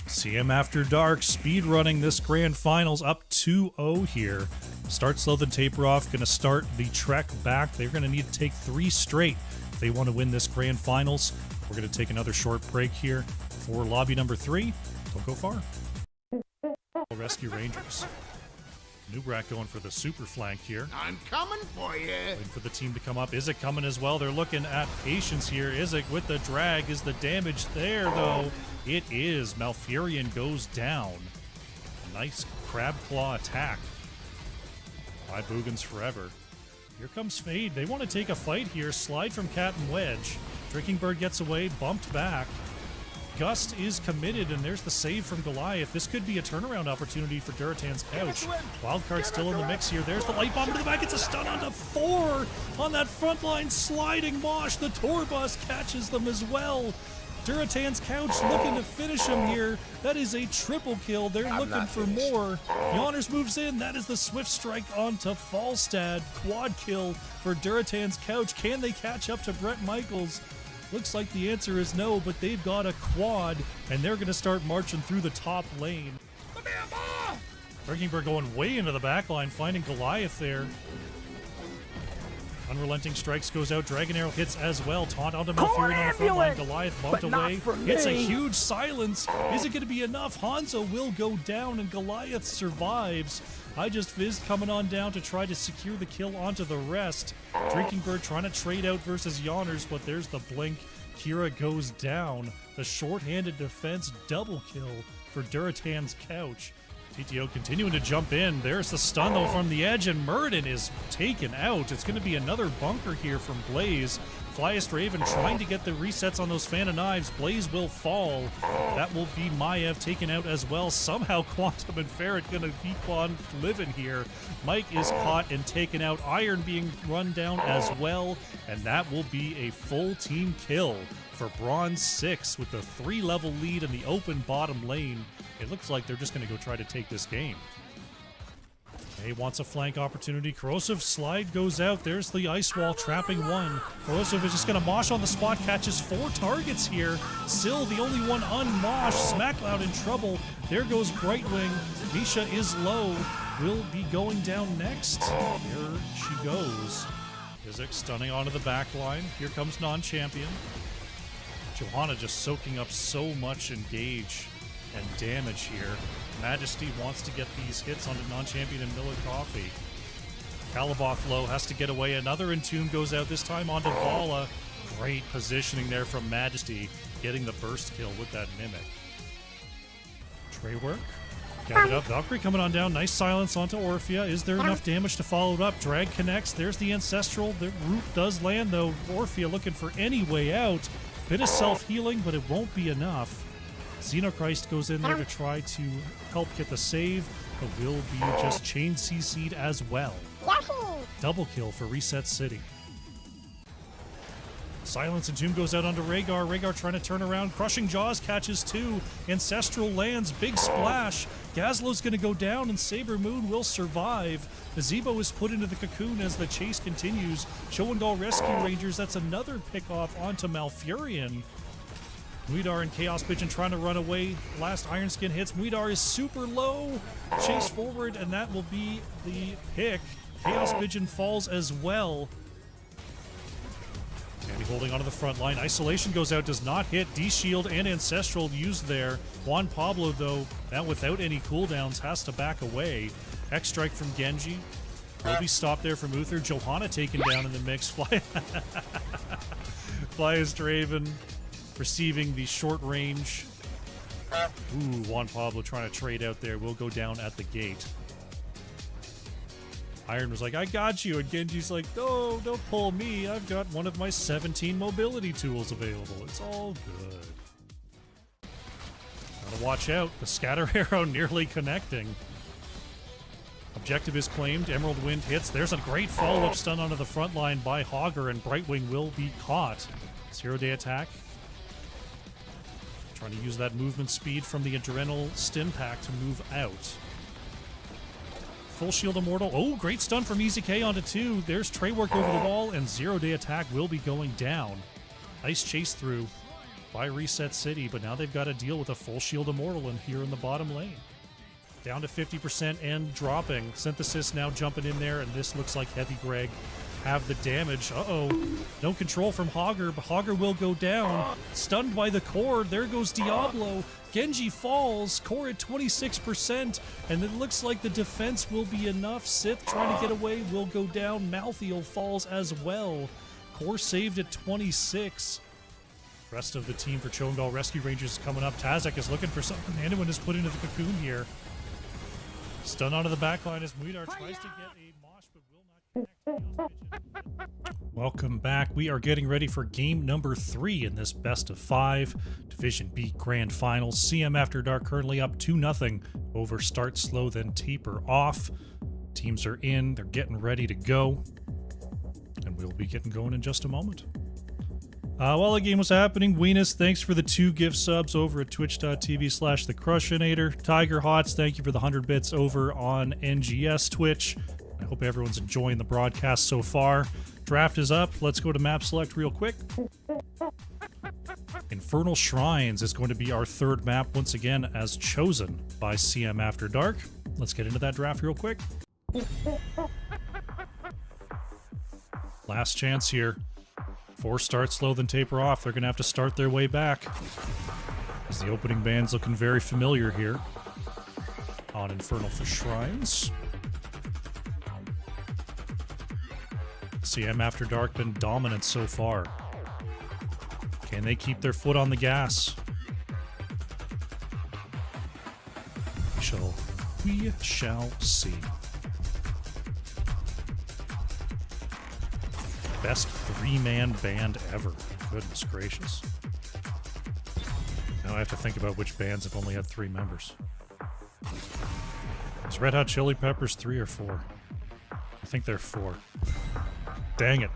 CM After Dark speedrunning this grand finals up 2-0 here. Start slow, then taper off. Gonna start the trek back. They're gonna need to take 3 straight if they want to win this grand finals. We're gonna take another short break here for lobby number 3. Don't go far. Rescue Rangers. Nubrak going for the super flank here. I'm coming for you. Waiting for the team to come up. Isaac coming as well. They're looking at patience here. Isaac with the drag. Is the damage there, though? It is. Malfurion goes down. Nice crab claw attack by Boogans Forever. Here comes Fade. They want to take a fight here. Slide from Cat and Wedge. Drinking Bird gets away, bumped back. Gust is committed, and there's the save from Goliath. This could be a turnaround opportunity for Duratan's Couch. Wildcard still in the mix here. There's the light bomb to the back. It's a stun onto 4 on that front line. Sliding Mosh. The tour bus catches them as well. Duratan's Couch looking to finish him here. That is a triple kill. They're looking for more. Yonners moves in. That is the swift strike onto Falstad. Quad kill for Duratan's Couch. Can they catch up to Brett Michaels? Looks like the answer is no, but they've got a quad, and they're going to start marching through the top lane. Birkenberg going way into the back line, finding Goliath there. Unrelenting Strikes goes out. Dragon Arrow hits as well. Taunt onto Malfurion on the front line. Goliath bumped away. It's a huge silence. Is it going to be enough? Hanzo will go down, and Goliath survives. I Just Fizzed coming on down to try to secure the kill onto the rest. Drinking Bird trying to trade out versus Yonners, but there's the blink. Kira goes down. The short-handed defense double kill for Duratan's Couch. TTO continuing to jump in. There's the stun, though, from the edge, and Muradin is taken out. It's going to be another bunker here from Blaze. Flyest Raven trying to get the resets on those Fan of Knives. Blaze will fall. That will be Maiev taken out as well. Somehow Quantum and Ferret going to keep on living here. Mike is caught and taken out. Iron being run down as well. And that will be a full team kill for Bronze 6 with the 3-level lead in the open bottom lane. It looks like they're just going to go try to take this game. He wants a flank opportunity. Corrosive slide goes out. There's the ice wall trapping 1. Corrosive is just going to mosh on the spot, catches 4 targets here. Still the only one unmoshed. Smackloud in trouble. There goes Brightwing. Misha is low. Will be going down next. Here she goes. Mizik stunning onto the back line. Here comes non-champion. Johanna just soaking up so much engage and damage here. Majesty wants to get these hits onto non-champion and Miller Coffee. Kalaboth low has to get away. Another Entomb goes out, this time onto Vala. Great positioning there from Majesty, getting the burst kill with that Mimic. Tray work. Gathered up. Valkyrie coming on down. Nice silence onto Orphea. Is there enough damage to follow it up? Drag connects. There's the Ancestral. The root does land, though. Orphea looking for any way out. Bit of self-healing, but it won't be enough. Xenochrist goes in there to try to help get the save, but will be just chain CC'd as well. Double kill for Reset City. Silence and Tomb goes out onto Rhaegar. Rhaegar trying to turn around. Crushing Jaws catches two. Ancestral lands. Big splash. Gazlo's going to go down, and Saber Moon will survive. Nazebo is put into the cocoon as the chase continues. Showengal Rescue Rangers, that's another pick-off onto Malfurion. Muidar and Chaos Pigeon trying to run away. Last Ironskin hits. Muidar is super low. Chase forward, and that will be the pick. Chaos Pigeon falls as well. Tammy holding onto the front line. Isolation goes out, does not hit. D-Shield and Ancestral used there. Juan Pablo, though, now without any cooldowns, has to back away. X-Strike from Genji. Will be stopped there from Uther. Johanna taken down in the mix. Flyest Raven receiving the short range. Ooh, Juan Pablo trying to trade out there. Will go down at the gate. Iron was like, I got you. And Genji's like, no, don't pull me. I've got one of my 17 mobility tools available. It's all good. Gotta watch out. The scatter arrow nearly connecting. Objective is claimed. Emerald Wind hits. There's a great follow-up stun onto the front line by Hogger, and Brightwing will be caught. 0-day attack. Trying to use that movement speed from the Adrenal Stim Pack to move out. Full Shield Immortal. Oh, great stun from EZK onto two. There's Tray work over the wall, and 0-day attack will be going down. Nice chase through by Reset City, but now they've got to deal with a Full Shield Immortal in here in the bottom lane. Down to 50% and dropping. Synthesis now jumping in there, and this looks like Heavy Greg have the damage. Uh-oh. No control from Hogger, but Hogger will go down. Stunned by the core. There goes Diablo. Genji falls. Core at 26%, and it looks like the defense will be enough. Sith trying to get away will go down. Malthael falls as well. Core saved at 26. Rest of the team for Cho'Gath Rescue Rangers is coming up. Tazek is looking for something. Anyone is put into the cocoon here. Stun onto the backline as Muidar tries to get a mosh, but will not connect. Welcome back. We are getting ready for game number 3 in this best of 5 Division B Grand Finals. CM After Dark currently up 2-0 over Start Slow, then Taper Off. Teams are in. They're getting ready to go. And we'll be getting going in just a moment. While the game was happening, Weenus, thanks for the 2 gift subs over at twitch.tv/thecrushinator. Tiger Hots, thank you for the 100 bits over on NGS Twitch. I hope everyone's enjoying the broadcast so far. Draft is up. Let's go to map select real quick. Infernal Shrines is going to be our 3rd map once again, as chosen by CM After Dark. Let's get into that draft real quick. Last chance here. 4 Start Slow, then Taper Off. They're going to have to start their way back, as the opening band's looking very familiar here on Infernal for Shrines. CM After Dark been dominant so far. Can they keep their foot on the gas? We shall see. Best 3-man band ever. Goodness gracious. Now I have to think about which bands have only had 3 members. Is Red Hot Chili Peppers 3 or 4? I think they're 4. Dang it.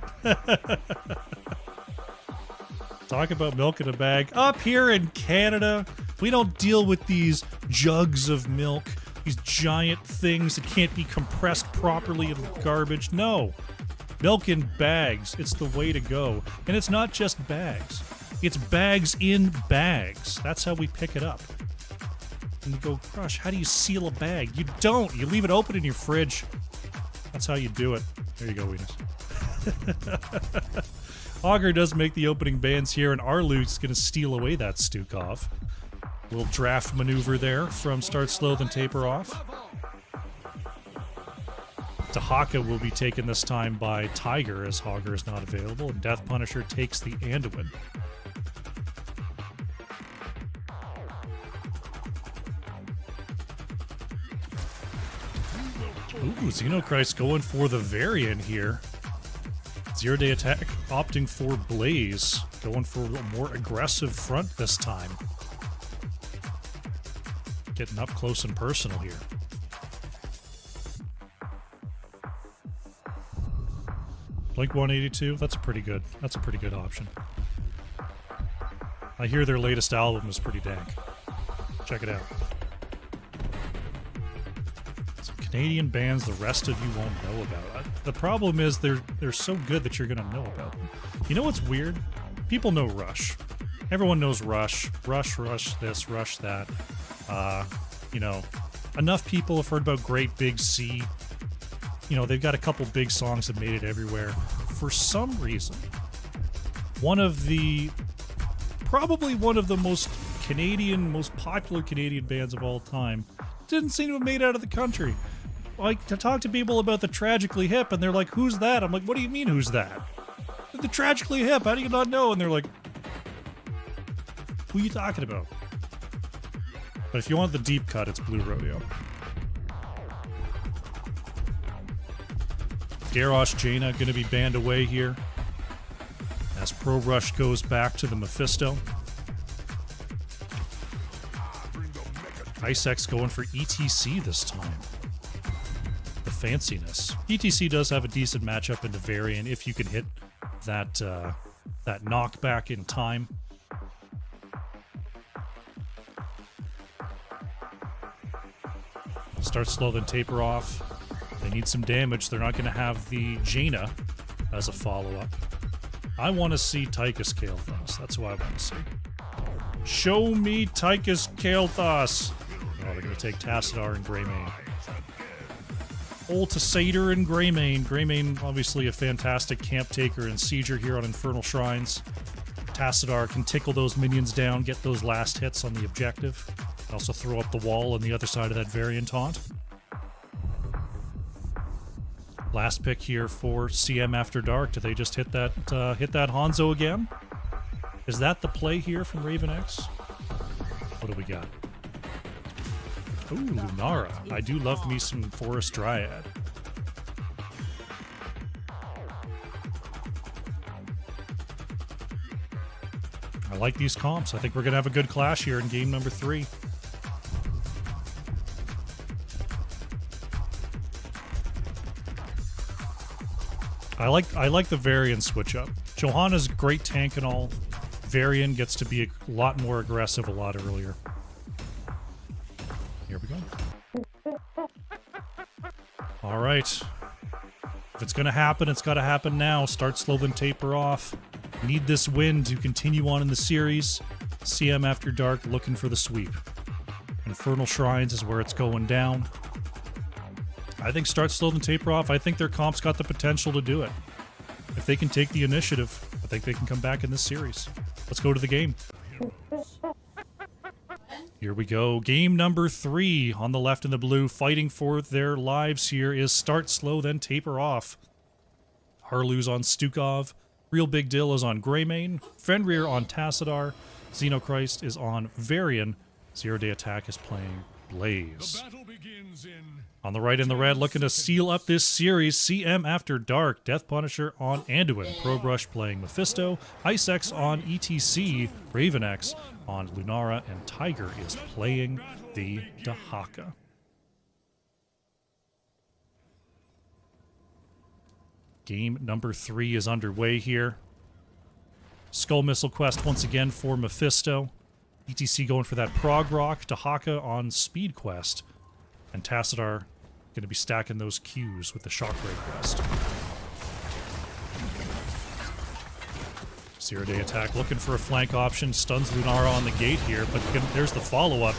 Talk about milk in a bag. Up here in Canada, we don't deal with these jugs of milk, these giant things that can't be compressed properly in garbage. No. Milk in bags. It's the way to go. And it's not just bags. It's bags in bags. That's how we pick it up. And you go, Crush, how do you seal a bag? You don't. You leave it open in your fridge. That's how you do it. There you go, Venus. Augur does make the opening bands here, and Arlu's going to steal away that Stukov. Little draft maneuver there from start slow, then taper off. Dahaka will be taken this time by Tiger as Augur is not available, and Death Punisher takes the Anduin. Ooh, Xenochrist going for the Varian here. Zero Day Attack opting for Blaze, going for a more aggressive front this time. Getting up close and personal here. Blink 182, that's a pretty good option. I hear their latest album is pretty dank. Check it out. Some Canadian bands the rest of you won't know about. The problem is they're so good that you're gonna know about them. You know what's weird? People know Rush. Everyone knows Rush. Rush this, Rush that. You know, enough people have heard about Great Big Sea. You know, they've got a couple big songs that made it everywhere. For some reason, probably one of the most popular Canadian bands of all time didn't seem to have made it out of the country. Like, to talk to people about the Tragically Hip, and they're like, who's that? I'm like, what do you mean, who's that? The Tragically Hip, how do you not know? And they're like, who are you talking about? But if you want the deep cut, it's Blue Rodeo. Garrosh Jaina going to be banned away here as Pro Rush goes back to the Mephisto. Icex going for ETC this time. The fanciness. ETC does have a decent matchup into Varian if you can hit that knockback in time. Start slow, then taper off. They need some damage. They're not going to have the Jaina as a follow-up. I want to see Tychus Kael'thas. That's what I want to see. Show me Tychus Kael'thas. Oh, they're going to take Tassadar and Greymane. Old Tassadar and Greymane. Greymane, obviously a fantastic camp taker and sieger here on Infernal Shrines. Tassadar can tickle those minions down, get those last hits on the objective. Also throw up the wall on the other side of that Varian taunt. Last pick here for CM After Dark. Do they just hit that Hanzo again? Is that the play here from Raven X? What do we got? Ooh, Lunara. I do love me some Forest Dryad. I like these comps. I think we're going to have a good clash here in game number 3. I like the Varian switch up. Johanna's a great tank and all. Varian gets to be a lot more aggressive a lot earlier. Here we go. All right. If it's going to happen, it's got to happen now. Start slow, then taper off. Need this win to continue on in the series. CM After Dark looking for the sweep. Infernal Shrines is where it's going down. I think start slow, then taper off. I think their comp's got the potential to do it. If they can take the initiative, I think they can come back in this series. Let's go to the game. Here we go. Game number 3 on the left and the blue. Fighting for their lives here is start slow, then taper off. Harlu's on Stukov. Real Big Dill is on Greymane. Fenrir on Tassadar. Xenochrist is on Varian. Zero Day Attack is playing Blaze. On the right in the red, looking to seal up this series, CM After Dark, Death Punisher on Anduin, Probrush playing Mephisto, Icex on ETC, Raven X on Lunara, and Tiger is playing the Dahaka. Game number 3 is underway here. Skull Missile Quest once again for Mephisto. ETC going for that Prog Rock, Dahaka on Speed Quest, and Tassadar going to be stacking those Qs with the Shockwave Quest. Zero Day Attack looking for a flank option, stuns Lunara on the gate here, but there's the follow-up.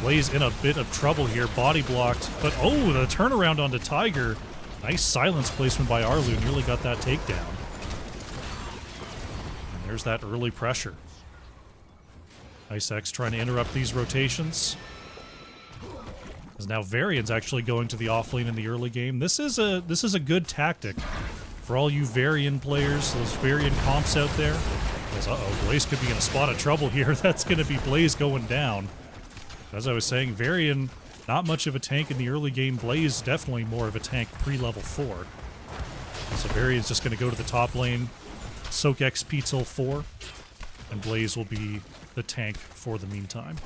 Blaze in a bit of trouble here, body blocked, but oh, the turnaround onto Tiger. Nice silence placement by Arlu. Nearly got that takedown. And there's that early pressure. IceX trying to interrupt these rotations. As now Varian's actually going to the offlane in the early game. This is a good tactic for all you Varian players, those Varian comps out there. Uh-oh, Blaze could be in a spot of trouble here. That's going to be Blaze going down. As I was saying, Varian, not much of a tank in the early game. Blaze, definitely more of a tank pre-level 4. So Varian's just going to go to the top lane, soak XP till 4, and Blaze will be the tank for the meantime.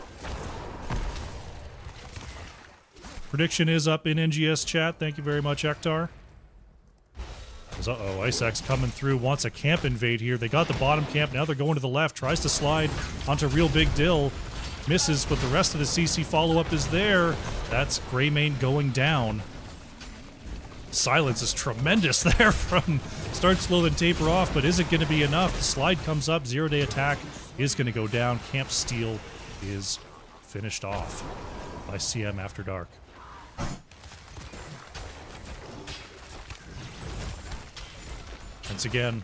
Prediction is up in NGS chat. Thank you very much, Ektar. Uh-oh, IceX coming through, wants a camp invade here. They got the bottom camp, now they're going to the left. Tries to slide onto Real Big Dill. Misses, but the rest of the CC follow-up is there. That's Greymane going down. Silence is tremendous there from start slow then taper off, but is it going to be enough? The slide comes up, 0-day attack is going to go down. Camp Steal is finished off by CM After Dark. Once again,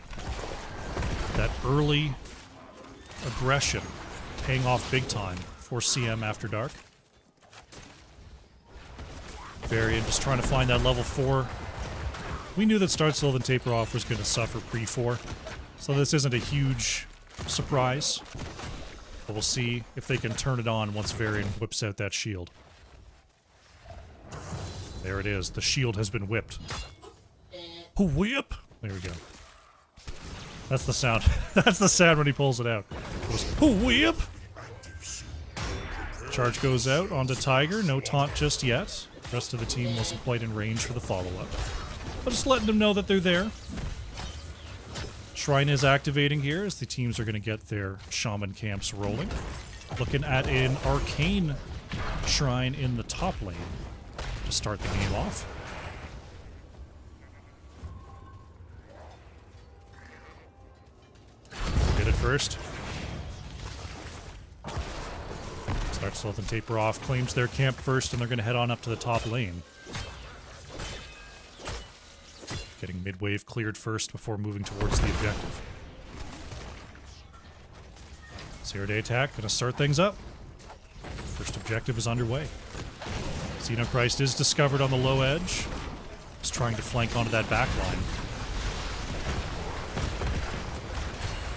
that early aggression paying off big time for CM After Dark. Varian just trying to find that level 4. We knew that Start Slow then Taper Off was going to suffer pre-4, so this isn't a huge surprise. But we'll see if they can turn it on once Varian whips out that shield. There it is. The shield has been whipped. Whip! There we go. That's the sound. That's the sound when he pulls it out. It goes, whip! Charge goes out onto Tiger. No taunt just yet. The rest of the team wasn't quite in range for the follow-up. But just letting them know that they're there. Shrine is activating here as the teams are going to get their Shaman camps rolling. Looking at an Arcane Shrine in the top lane to start the game off. Get it first. Start slow and taper off. Claims their camp first, and they're going to head on up to the top lane. Getting mid-wave cleared first before moving towards the objective. 0-day attack, going to start things up. First objective is underway. Xenochrist is discovered on the low edge. Just trying to flank onto that back line.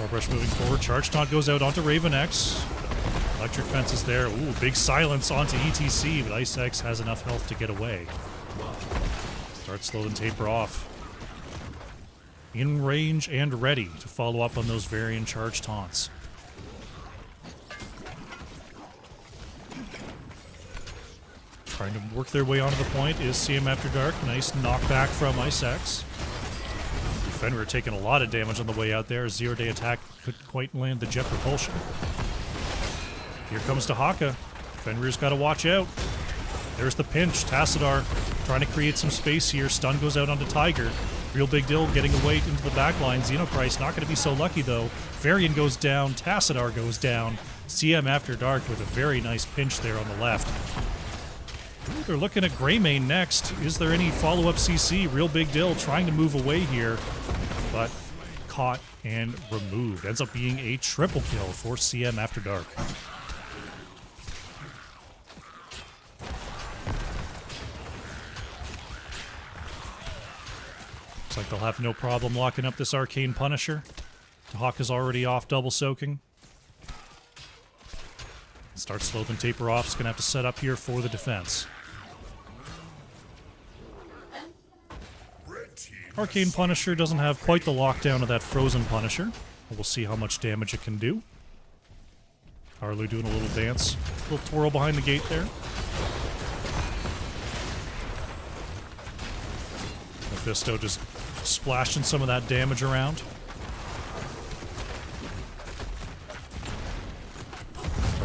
Brush moving forward. Charge taunt goes out onto Raven X. Electric fence is there. Ooh, big silence onto ETC, but IceX has enough health to get away. Start slow and taper off. In range and ready to follow up on those Varian charge taunts. Trying to work their way onto the point is CM After Dark. Nice knockback from IceX. Fenrir taking a lot of damage on the way out there. 0-day attack couldn't quite land the jet propulsion. Here comes Tahaka. Fenrir's got to watch out. There's the pinch. Tassadar trying to create some space here. Stun goes out onto Tiger. Real Big Dill getting away into the back line. Xenochrist not going to be so lucky though. Varian goes down. Tassadar goes down. CM After Dark with a very nice pinch there on the left. Ooh, they're looking at Greymane next. Is there any follow-up CC? Real Big Dill trying to move away here, but caught and removed. Ends up being a triple kill for CM After Dark. Looks like they'll have no problem locking up this Arcane Punisher. The Hawk is already off double soaking. Start slow and taper off. Is going to have to set up here for the defense. Arcane Punisher doesn't have quite the lockdown of that Frozen Punisher. We'll see how much damage it can do. Arlu doing a little dance. A little twirl behind the gate there. Mephisto just splashing some of that damage around.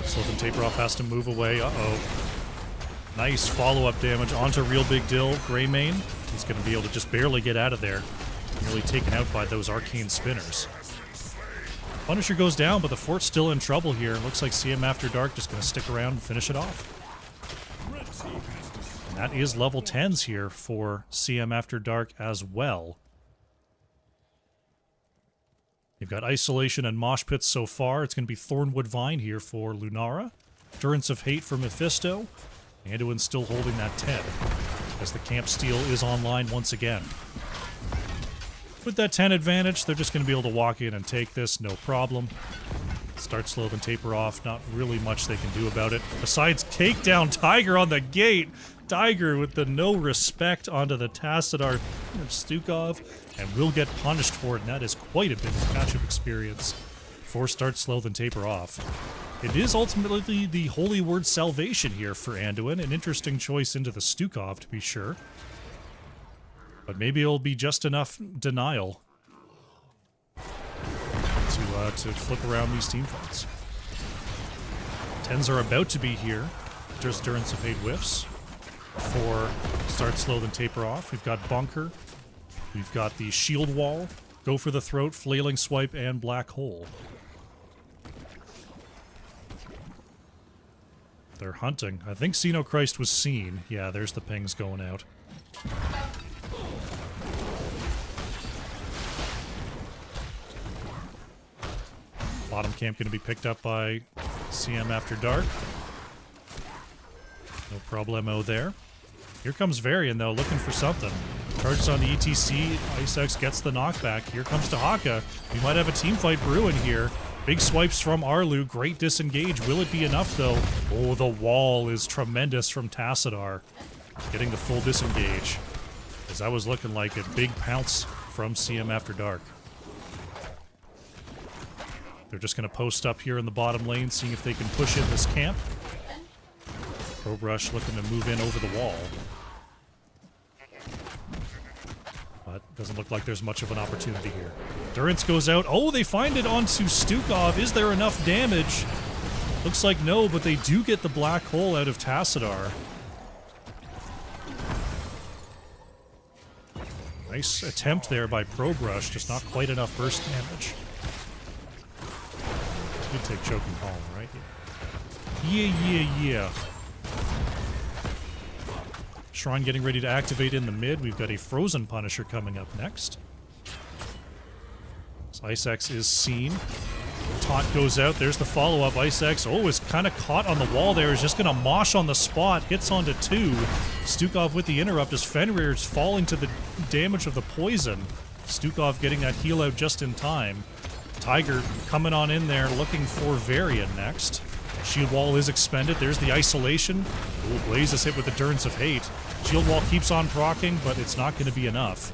Sylvan Taper-Off has to move away. Uh-oh. Nice follow-up damage onto Real Big Dill. Greymane. He's going to be able to just barely get out of there. Nearly taken out by those arcane spinners. Punisher goes down, but the fort's still in trouble here. Looks like CM After Dark just going to stick around and finish it off. And that is level 10s here for CM After Dark as well. You've got Isolation and Mosh Pits so far. It's going to be Thornwood Vine here for Lunara. Endurance of Hate for Mephisto. Anduin's still holding that 10, as the Camp Steel is online once again. With that 10 advantage, they're just going to be able to walk in and take this, no problem. Start slow, then taper off. Not really much they can do about it. Besides take down Tiger on the gate. Tiger with the no respect onto the Tassadar Stukov, and will get punished for it, and that is quite a bit of matchup experience for start slow, then taper off. It is ultimately the holy word salvation here for Anduin. An interesting choice into the Stukov, to be sure. But maybe it'll be just enough denial to flip around these team fights. 10s are about to be here. Just Endurance of Hate whiffs for start slow, then taper off. We've got Bunker. We've got the Shield Wall, Go for the Throat, Flailing Swipe, and Black Hole. They're hunting. I think Xenochrist was seen. Yeah, there's the pings going out. Bottom camp going to be picked up by CM After Dark. No problemo there. Here comes Varian, though, looking for something. Charges on the ETC. Icex gets the knockback. Here comes Dahaka. We might have a team fight brewing here. Big swipes from Arlu. Great disengage. Will it be enough, though? Oh, the wall is tremendous from Tassadar. Getting the full disengage. As that was looking like a big pounce from CM After Dark. They're just going to post up here in the bottom lane, seeing if they can push in this camp. Probe Rush looking to move in over the wall. But doesn't look like there's much of an opportunity here. Endurance goes out. Oh, they find it onto Stukov. Is there enough damage? Looks like no, but they do get the Black Hole out of Tassadar. Nice attempt there by Probe Rush, just not quite enough burst damage. Could take Choking Column, right? Yeah. Shrine getting ready to activate in the mid. We've got a Frozen Punisher coming up next. So Icex is seen. Taunt goes out. There's the follow-up. Icex, is kind of caught on the wall there. Is just going to mosh on the spot. Hits onto 2. Stukov with the interrupt as Fenrir's falling to the damage of the poison. Stukov getting that heal out just in time. Tiger coming on in there, looking for Varian next. Shield Wall is expended. There's the Isolation. Ooh, Blaze is hit with Endurance of Hate. Shield Wall keeps on proccing, but it's not going to be enough.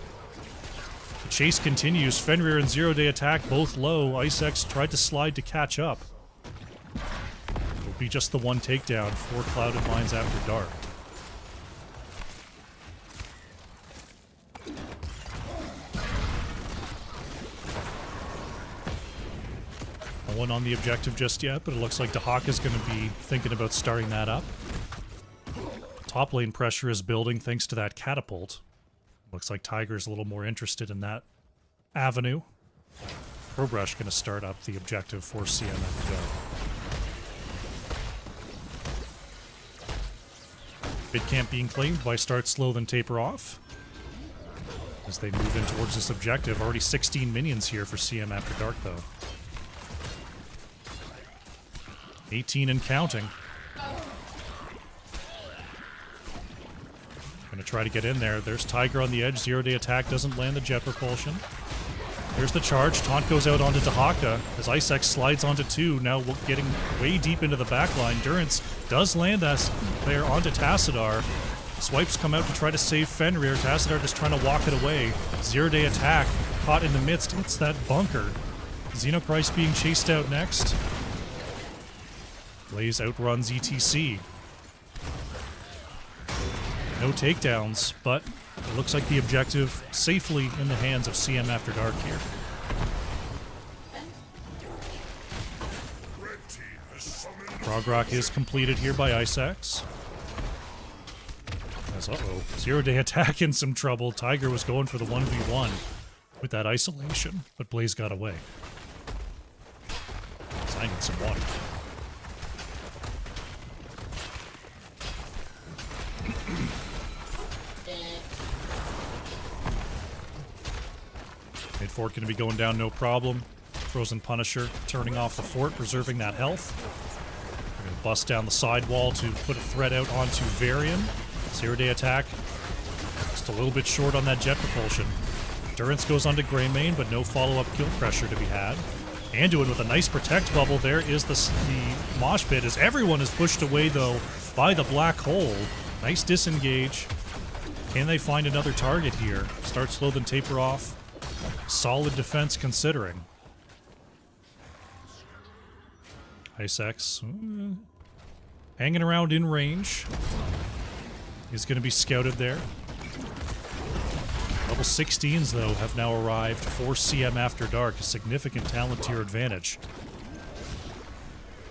The chase continues. Fenrir and Zero Day Attack both low. Icex tried to slide to catch up. It'll be just the one takedown for Clouded Minds After Dark. No one on the objective just yet, but it looks like Dahaka's going to be thinking about starting that up. Top lane pressure is building thanks to that catapult. Looks like Tiger's a little more interested in that avenue. Probe Rush going to start up the objective for CM After Dark. Mid camp being claimed by start slow then taper off. As they move in towards this objective. Already 16 minions here for CM After Dark, though. 18 and counting. Gonna try to get in there. There's Tiger on the edge. Zero Day Attack doesn't land the jet propulsion. There's the charge. Taunt goes out onto Dahaka as Icex slides onto 2. Now getting way deep into the backline. Endurance does land us there onto Tassadar. Swipes come out to try to save Fenrir. Tassadar just trying to walk it away. Zero Day Attack caught in the midst. It's that Bunker. Xenochrist being chased out next. Blaze outruns ETC. No takedowns, but it looks like the objective safely in the hands of CM After Dark here. Progrock is completed here by Icex. Uh-oh. Zero Day Attack in some trouble. Tiger was going for the 1v1 with that isolation, but Blaze got away. So I need some water. fort going to be going down no problem. Frozen Punisher turning off the fort, preserving that health. We're going to bust down the side wall to put a threat out onto Varian. Zero-day attack. Just a little bit short on that jet propulsion. Durance goes onto Greymane, but no follow-up kill pressure to be had. Anduin with a nice protect bubble. There is the mosh pit as everyone is pushed away, though, by the black hole. Nice disengage. Can they find another target here? Start slow, then taper off. Solid defense considering. Ice-X hanging around in range. He's going to be scouted there. Level 16s, though, have now arrived for CM After Dark. A significant talent tier advantage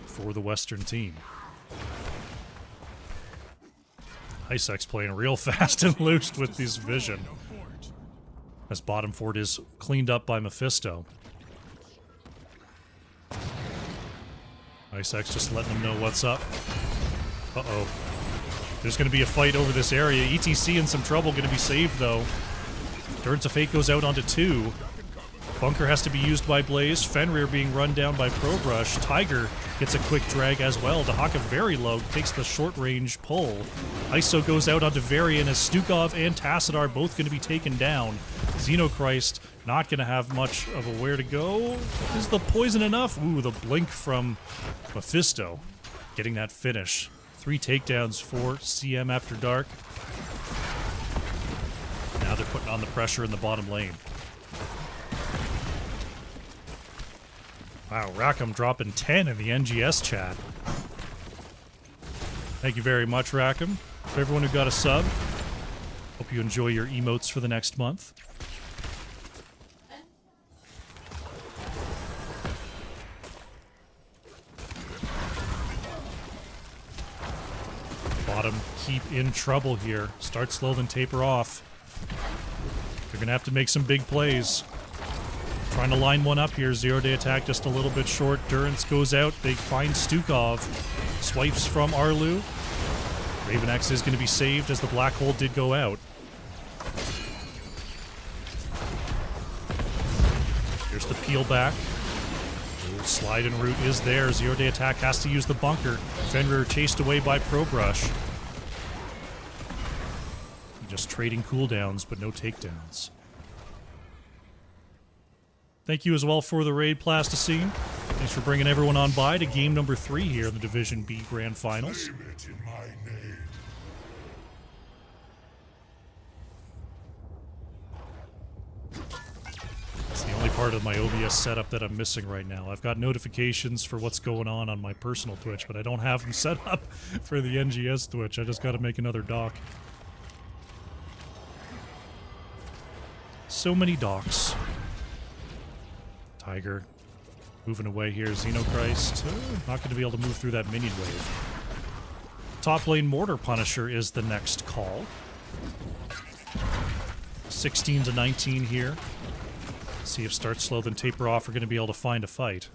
for the Western team. Ice-X playing real fast and loose with this vision. As bottom fort is cleaned up by Mephisto. Ice-X just letting them know what's up. Uh-oh. There's going to be a fight over this area. ETC in some trouble, going to be saved, though. Durance of Fate goes out onto 2. Bunker has to be used by Blaze. Fenrir being run down by Probrush. Tiger gets a quick drag as well. Dahaka very low, takes the short-range pull. ISO goes out onto Varian as Stukov and Tassadar both going to be taken down. Xenochrist not going to have much of a where to go. Is the poison enough? Ooh, the blink from Mephisto. Getting that finish. 3 takedowns for CM After Dark. Now they're putting on the pressure in the bottom lane. Wow, Rackham dropping 10 in the NGS chat. Thank you very much, Rackham. For everyone who got a sub, hope you enjoy your emotes for the next month. Bottom keep in trouble here. Start slow, then taper off. They're gonna have to make some big plays. Trying to line one up here. Zero-day attack just a little bit short. Durance goes out. They find Stukov. Swipes from Arlu. Raven X is going to be saved as the black hole did go out. Here's the peel back. Ooh, slide and route is there. Zero-day attack has to use the bunker. Fenrir chased away by Probrush. Just trading cooldowns, but no takedowns. Thank you as well for the raid, Plasticine. Thanks for bringing everyone on by to game number 3 here in the Division B Grand Finals. It's the only part of my OBS setup that I'm missing right now. I've got notifications for what's going on my personal Twitch, but I don't have them set up for the NGS Twitch. I just got to make another dock. So many docks. Tiger moving away here. Xenochrist not going to be able to move through that minion wave. Top lane Mortar Punisher is the next call. 16 to 19 here. See if Start Slow then Taper Off are going to be able to find a fight.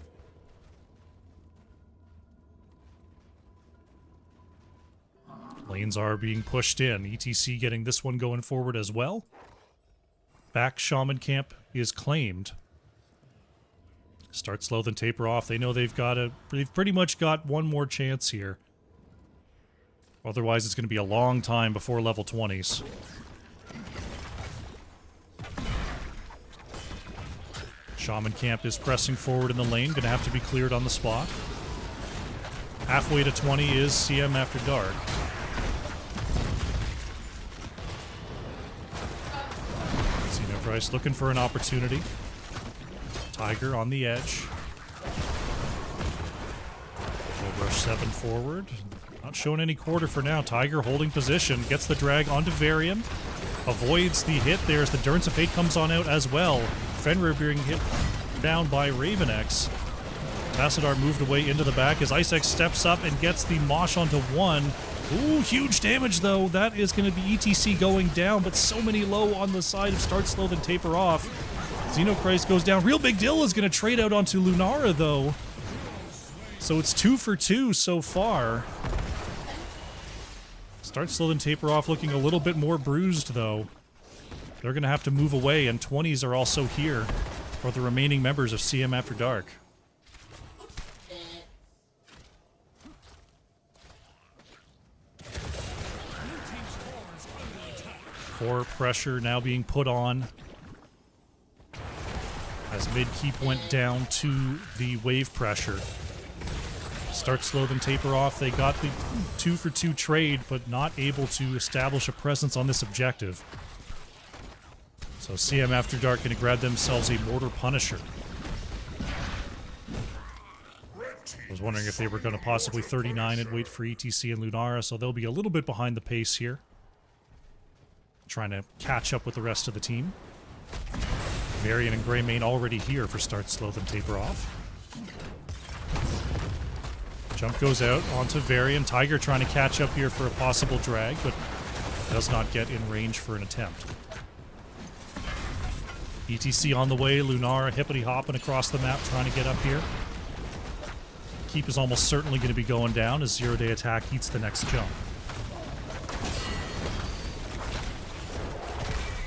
Lanes are being pushed in. ETC getting this one going forward as well. Back Shaman Camp is claimed. Start slow, then taper off. They know they've pretty much got one more chance here. Otherwise, it's going to be a long time before level 20s. Shaman Camp is pressing forward in the lane. Going to have to be cleared on the spot. Halfway to 20 is CM After Dark. Xenochrist looking for an opportunity. Tiger on the edge. We'll rush 7 forward. Not showing any quarter for now. Tiger holding position. Gets the drag onto Varian. Avoids the hit there as the Durance of Fate comes on out as well. Fenrir being hit down by Raven X. Tassadar moved away into the back as Ice-X steps up and gets the mosh onto 1. Ooh, huge damage though. That is going to be ETC going down, but so many low on the side of Start Slow then Taper Off. Xenochrist goes down. Real Big Dill is going to trade out onto Lunara, though. So it's 2 for 2 so far. Start Slow then Taper Off looking a little bit more bruised, though. They're going to have to move away, and 20s are also here. for the remaining members of CM After Dark. Core pressure now being put on as mid-keep went down to the wave pressure. Start slow, then taper off. They got the 2-for-2 trade, but not able to establish a presence on this objective. So CM After Dark going to grab themselves a Mortar Punisher. I was wondering if they were going to possibly 39 and wait for ETC and Lunara, so they'll be a little bit behind the pace here. Trying to catch up with the rest of the team. Varian and Greymane already here for start slow, then taper off. Jump goes out onto Varian. Tiger trying to catch up here for a possible drag, but does not get in range for an attempt. ETC on the way. Lunara hippity-hopping across the map trying to get up here. Keep is almost certainly going to be going down as Zero Day Attack eats the next jump.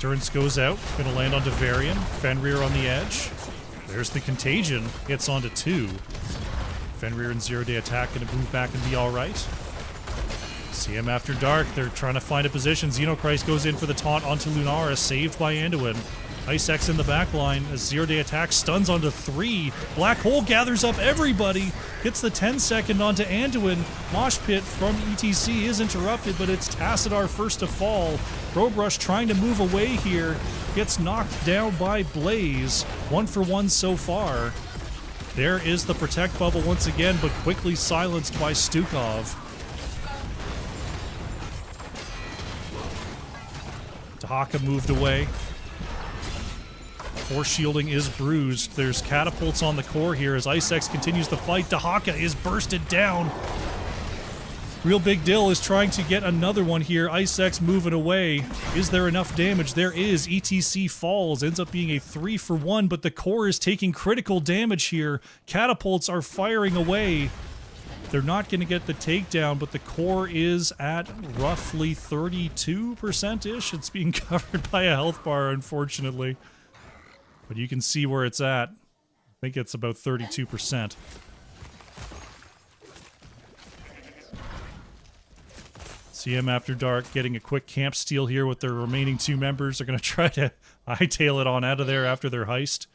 Durance goes out, gonna land onto Varian. Fenrir on the edge. There's the Contagion, hits onto 2. Fenrir and Zero Day Attack gonna move back and be alright. CM After Dark, they're trying to find a position. Xenochrist goes in for the taunt onto Lunara, saved by Anduin. Ice X in the back line as Zero Day Attack stuns onto 3. Black Hole gathers up everybody, gets the 10-second onto Anduin. Mosh Pit from ETC is interrupted, but it's Tassadar first to fall. Probe Rush trying to move away here, gets knocked down by Blaze. 1-for-1 so far. There is the Protect Bubble once again, but quickly silenced by Stukov. Dahaka moved away. Core shielding is bruised. There's catapults on the core here as Ice X continues the fight. Dahaka is bursted down. Real Big Dill is trying to get another one here. Ice X moving away. Is there enough damage? There is. ETC falls. Ends up being a 3-for-1, but the core is taking critical damage here. Catapults are firing away. They're not going to get the takedown, but the core is at roughly 32%-ish. It's being covered by a health bar, unfortunately. But you can see where it's at. I think it's about 32%. CM After Dark getting a quick camp steal here with their remaining 2 members. They're going to try to hightail it on out of there after their heist.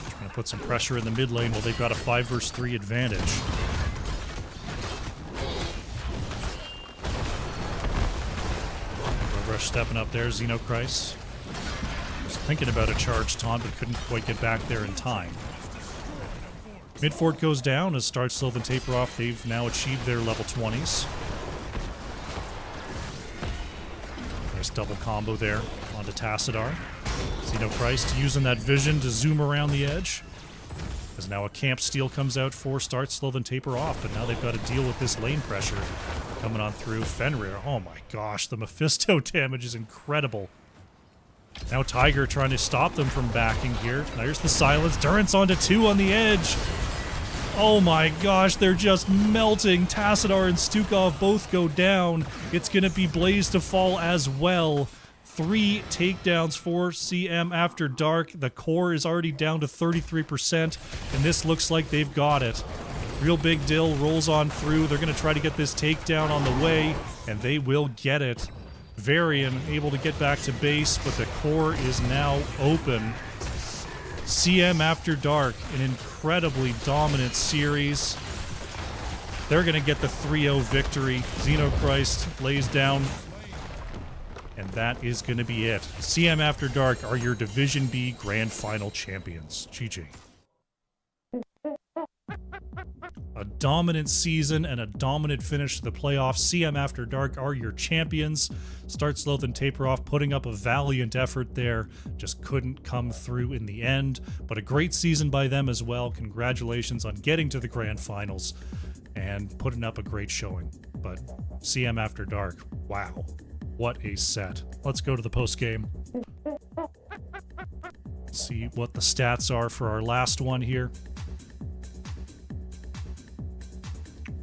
Trying to put some pressure in the mid lane while they've got a 5 versus 3 advantage. Rush stepping up there, Xenochrist. Was thinking about a charge taunt, but couldn't quite get back there in time. Midfort goes down as Start Slow then Taper Off. They've now achieved their level 20s. Nice double combo there onto Tassadar. Xenochrist using that vision to zoom around the edge. As now a camp steal comes out for Start Slow then Taper Off, but now they've got to deal with this lane pressure coming on through. Fenrir, oh my gosh, the Mephisto damage is incredible. Now Tiger trying to stop them from backing here. There's the silence. Durance onto 2 on the edge. Oh my gosh, they're just melting. Tassadar and Stukov both go down. It's going to be Blaze to fall as well. 3 takedowns for CM After Dark. The core is already down to 33%, and this looks like they've got it. Real Big Dill rolls on through. They're going to try to get this takedown on the way, and they will get it. Varian able to get back to base, but the core is now open. CM After Dark, an incredibly dominant series. They're going to get the 3-0 victory. Xenochrist lays down, and that is going to be it. CM After Dark are your Division B Grand Final champions. GG. A dominant season and a dominant finish to the playoffs. CM After Dark are your champions. Start Slow then Taper Off, putting up a valiant effort there. Just couldn't come through in the end. But a great season by them as well. Congratulations on getting to the grand finals and putting up a great showing. But CM After Dark, wow. What a set. Let's go to the post game. See what the stats are for our last one here.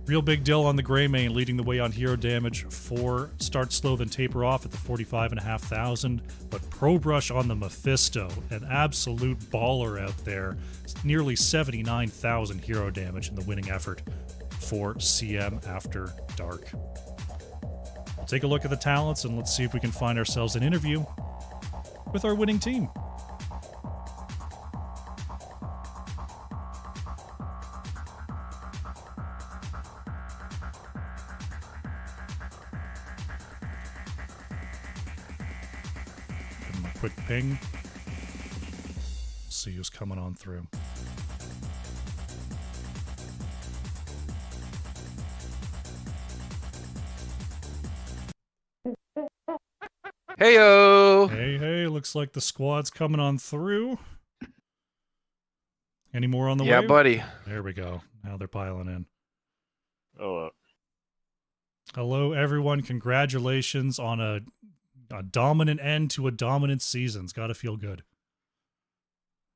Real big deal on the gray main, leading the way on hero damage. 4 start slow, then taper off at the 45,500. But Probe Rush on the Mephisto, an absolute baller out there. Nearly 79,000 hero damage in the winning effort for CM After Dark. We'll take a look at the talents and let's see if we can find ourselves an interview with our winning team. Quick ping. See who's coming on through. Heyo! Hey, looks like the squad's coming on through. Any more on the way? Yeah, buddy. There we go. Now they're piling in. Oh, Hello, everyone. Congratulations on a dominant end to a dominant season. It's got to feel good.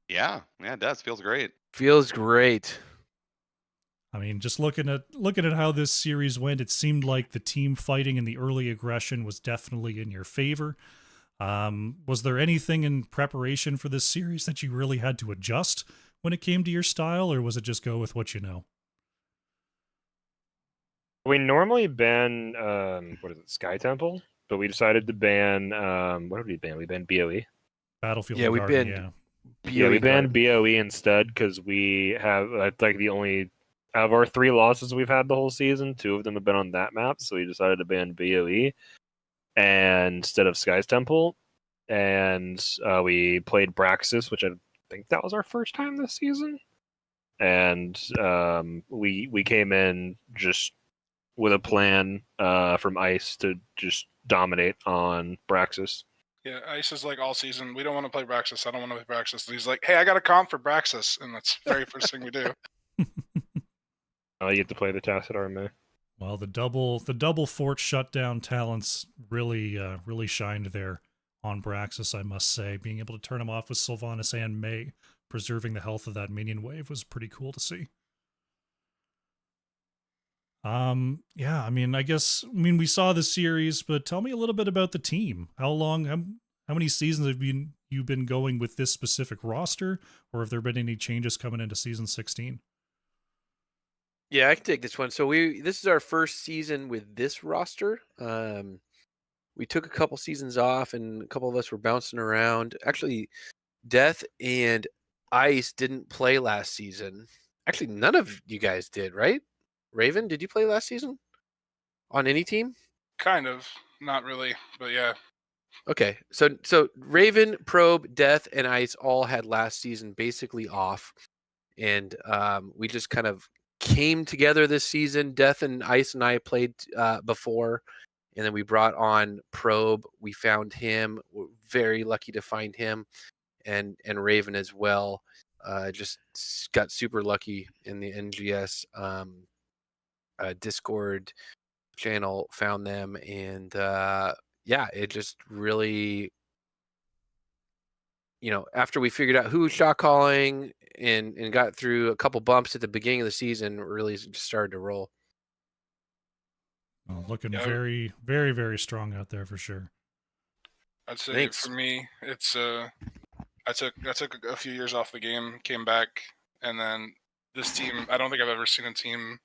Yeah, it does. Feels great. Feels great. I mean, just looking at how this series went, it seemed like the team fighting and the early aggression was definitely in your favor. Was there anything in preparation for this series that you really had to adjust when it came to your style, or was it just go with what you know? we normally ban Sky Temple, but we decided to ban what did we ban? We banned BOE. Battlefield. Yeah, we Garden, banned Yeah, we banned BOE instead because we have like the only out of our 3 losses we've had the whole season, 2 of them have been on that map, so we decided to ban BOE and instead of Sky's Temple, and we played Braxis, which I think that was our first time this season, and we came in just with a plan from Ice to just dominate on Braxis. Yeah, Ice is like all season, we don't want to play Braxis. I don't want to play Braxis. And he's like, hey, I got a comp for Braxis. And that's the very first thing we do. You get to play the Tacit Army. Well, the double fort shutdown talents really shined there on Braxis, I must say. Being able to turn him off with Sylvanas and May, preserving the health of that minion wave was pretty cool to see. Yeah, I mean, we saw the series, but tell me a little bit about the team. How many seasons have you been going with this specific roster, or have there been any changes coming into season 16? Yeah, I can take this one. So this is our first season with this roster. We took a couple seasons off, and a couple of us were bouncing around. Actually, Death and Ice didn't play last season. Actually, none of you guys did, right? Raven, did you play last season on any team? Kind of, not really, but yeah. Okay, so Raven, Probe, Death, and Ice all had last season basically off, and we just kind of came together this season. Death and Ice and I played before, and then we brought on Probe. We found him. We're very lucky to find him, and Raven as well. Just got super lucky in the NGS Discord channel, found them, and yeah, it just really, after we figured out who was shot calling and got through a couple bumps at the beginning of the season, really just started to roll. Well, looking very, very, very strong out there for sure. I'd say Thanks. For me, it's I took a few years off the game, came back, and then this team, I don't think I've ever seen a team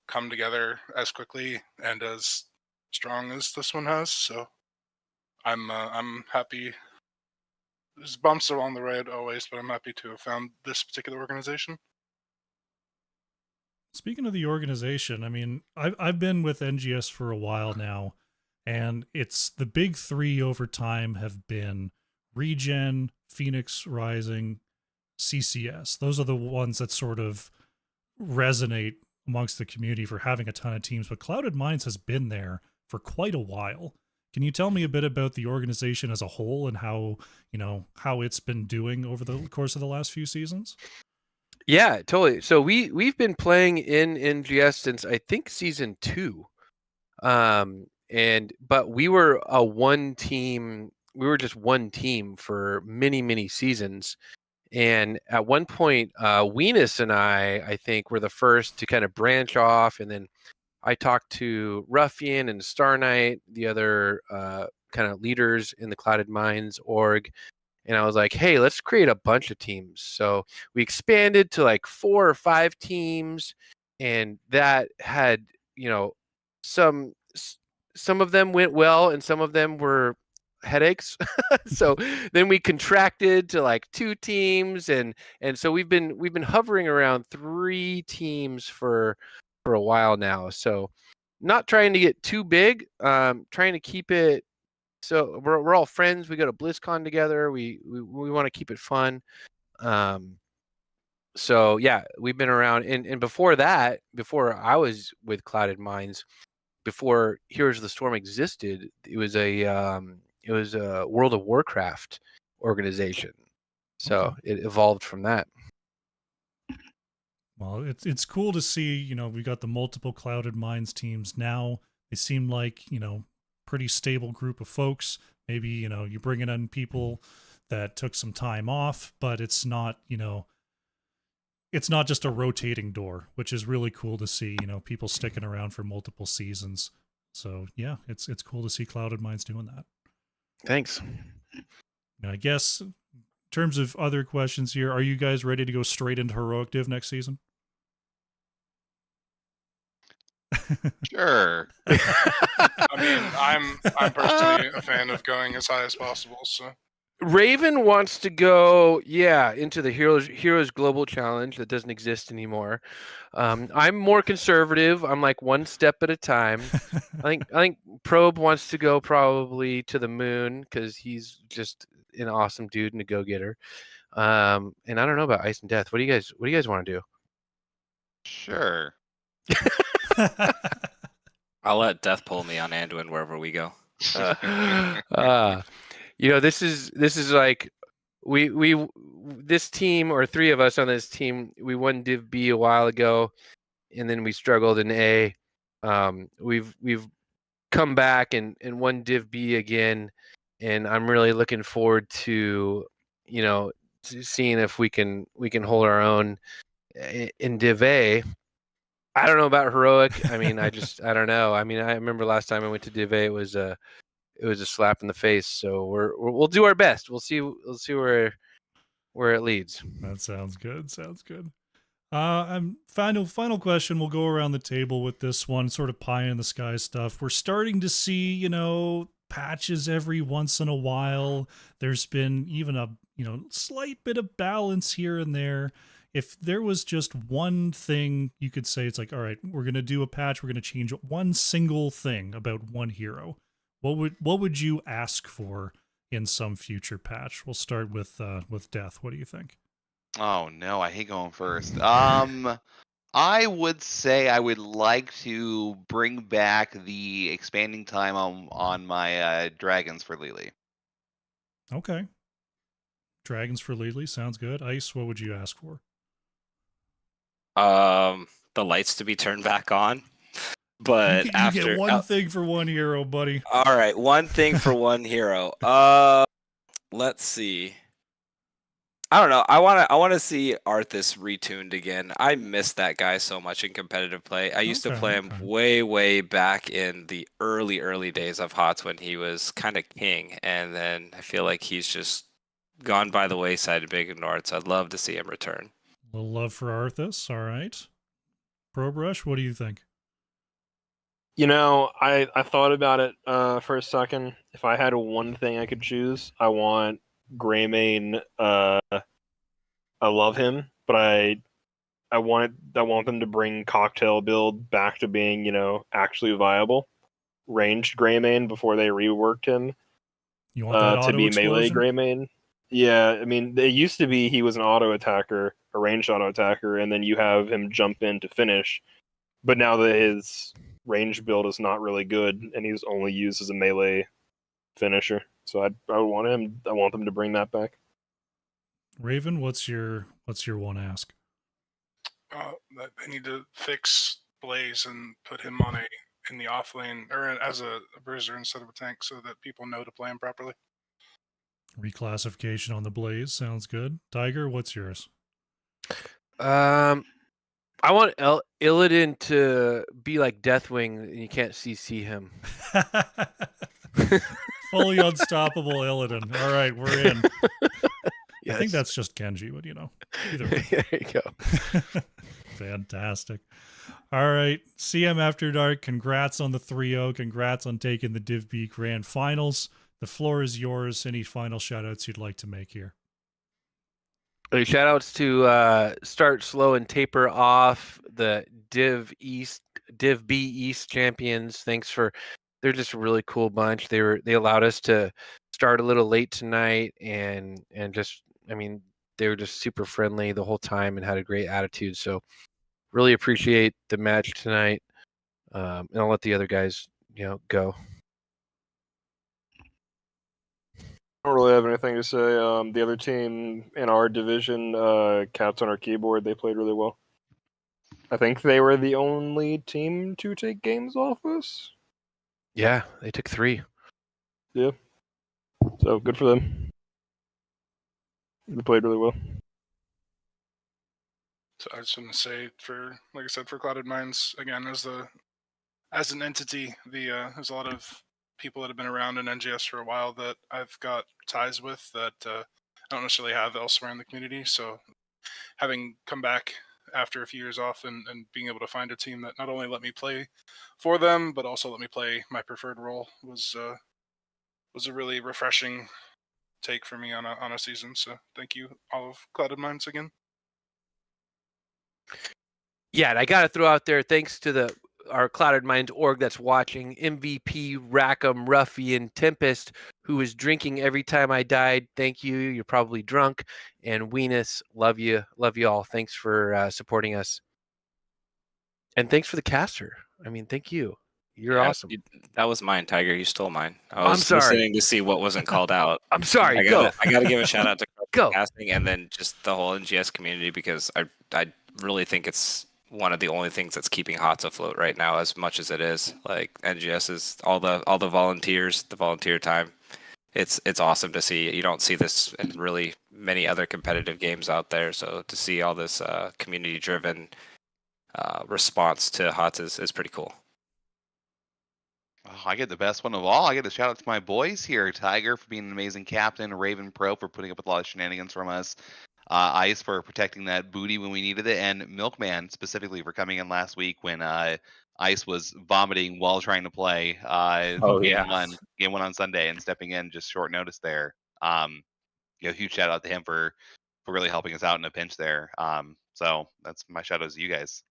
come together as quickly and as strong as this one has. So I'm happy. There's bumps along the road always, but I'm happy to have found this particular organization. Speaking of the organization, I mean, I've been with NGS for a while now, and it's the big 3 over time have been Regen, Phoenix Rising, CCS. Those are the ones that sort of resonate amongst the community for having a ton of teams, but Clouded Minds has been there for quite a while. Can you tell me a bit about the organization as a whole and how it's been doing over the course of the last few seasons? Yeah, totally. So we've been playing in NGS since I think season 2. But we were just one team for many, many seasons. And at one point, Weenus and I think, were the first to kind of branch off. And then I talked to Ruffian and Star Knight, the other kind of leaders in the Clouded Minds org. And I was like, hey, let's create a bunch of teams. So we expanded to like 4 or 5 teams. And that had, some of them went well and some of them were headaches. So then we contracted to like 2 teams, and so we've been hovering around 3 teams for a while now. So not trying to get too big, trying to keep it so we're all friends. We go to BlizzCon together. We want to keep it fun. So yeah, we've been around, and before that, before I was with Clouded Minds, before Heroes of the Storm existed, it was a World of Warcraft organization. So it evolved from that. Well, it's cool to see, we got the multiple Clouded Minds teams now. They seem like, pretty stable group of folks. Maybe, you're bringing in people that took some time off, but it's not, it's not just a rotating door, which is really cool to see, people sticking around for multiple seasons. So yeah, it's cool to see Clouded Minds doing that. Thanks. Now, I guess in terms of other questions here, are you guys ready to go straight into Heroic Div next season? Sure. I mean, I'm personally a fan of going as high as possible. So Raven wants to go, into the Heroes Global Challenge that doesn't exist anymore. I'm more conservative. I'm like one step at a time. I think Probe wants to go probably to the moon because he's just an awesome dude and a go-getter. And I don't know about Ice and Death. What do you guys want to do? Sure. I'll let Death pull me on Anduin wherever we go. This is like this team, or 3 of us on this team, we won Div B a while ago, and then we struggled in A. We've come back and won Div B again, and I'm really looking forward to seeing if we can hold our own in Div A. I don't know about Heroic. I mean, I don't know. I mean, I remember last time I went to Div A, it was a slap in the face. So we'll do our best. We'll see where it leads. That sounds good. Final question. We'll go around the table with this one, sort of pie in the sky stuff. We're starting to see, patches every once in a while. There's been even a, slight bit of balance here and there. If there was just one thing you could say, it's like, all right, we're going to do a patch. We're going to change one single thing about one hero. What would you ask for in some future patch? We'll start with Death. What do you think? Oh no, I hate going first. I would say I would like to bring back the expanding time on my dragons for Lily. Okay. Dragons for Lily sounds good. Ice, what would you ask for? The lights to be turned back on. But you after get one thing for one hero, buddy. All right, one thing for one hero. Let's see. I don't know. I want to see Arthas retuned again. I miss that guy so much in competitive play. I used to play him way back in the early days of HOTS when he was kind of king, and then I feel like he's just gone by the wayside and been ignored. So I'd love to see him return. A little love for Arthas. All right. ProBrush, what do you think? I thought about it for a second. If I had one thing I could choose, I want Greymane. I love him, but I want them to bring Cocktail build back to being, actually viable. Ranged Greymane before they reworked him. You want that auto to be explosion? melee Greymane. Yeah, I mean, it used to be he was an auto attacker, a ranged auto attacker, and then you have him jump in to finish. But now that his range build is not really good, and he's only used as a melee finisher, so I want them to bring that back. Raven, what's your one ask? They need to fix Blaze and put him in the off lane or as a bruiser instead of a tank, so that people know to play him properly. Reclassification on the Blaze sounds good. Tiger, what's yours? I want Illidan to be like Deathwing, and you can't see him. Fully unstoppable Illidan. All right, we're in. Yes. I think that's just Genji, but either way. There you go. Fantastic. All right, CM After Dark, congrats on the 3-0. Congrats on taking the Div B Grand Finals. The floor is yours. Any final shout-outs you'd like to make here? Shout outs to Start Slow and Taper Off, the Div B East champions. They're just a really cool bunch. They allowed us to start a little late tonight and just, they were just super friendly the whole time and had a great attitude. So really appreciate the match tonight. And I'll let the other guys, go. I don't really have anything to say. The other team in our division, Cats on our keyboard, they played really well. I think they were the only team to take games off us. Yeah, they took 3. Yeah. So good for them. They played really well. So I just want to say, like I said, for Clouded Minds, again, as an entity, there's a lot of people that have been around in NGS for a while that I've got ties with that I don't necessarily have elsewhere in the community. So having come back after a few years off and being able to find a team that not only let me play for them, but also let me play my preferred role was a really refreshing take for me on a season. So thank you, all of Clouded Minds again. Yeah, and I got to throw out there, thanks to our Clouded Minds org that's watching, MVP, Rackham, Ruffian, Tempest, who was drinking every time I died. Thank you. You're probably drunk. And Weenus, love you. Love you all. Thanks for supporting us. And thanks for the caster. Thank you. You're awesome. That was mine, Tiger. You stole mine. I was I'm sorry. listening to see what wasn't called out. I'm sorry. I gotta give a shout out to Go. Casting and then just the whole NGS community, because I really think it's one of the only things that's keeping HOTS afloat right now, as much as it is. Like NGS is all the volunteers, the volunteer time. It's awesome to see. You don't see this in really many other competitive games out there. So to see all this community driven response to HOTS is pretty cool. Oh, I get the best one of all. I get a shout out to my boys here. Tiger for being an amazing captain, Raven Pro for putting up with a lot of shenanigans from us, Ice for protecting that booty when we needed it, and Milkman specifically for coming in last week when Ice was vomiting while trying to play game one on Sunday and stepping in just short notice there. Huge shout out to him for really helping us out in a pinch there. So that's my shout out to you guys.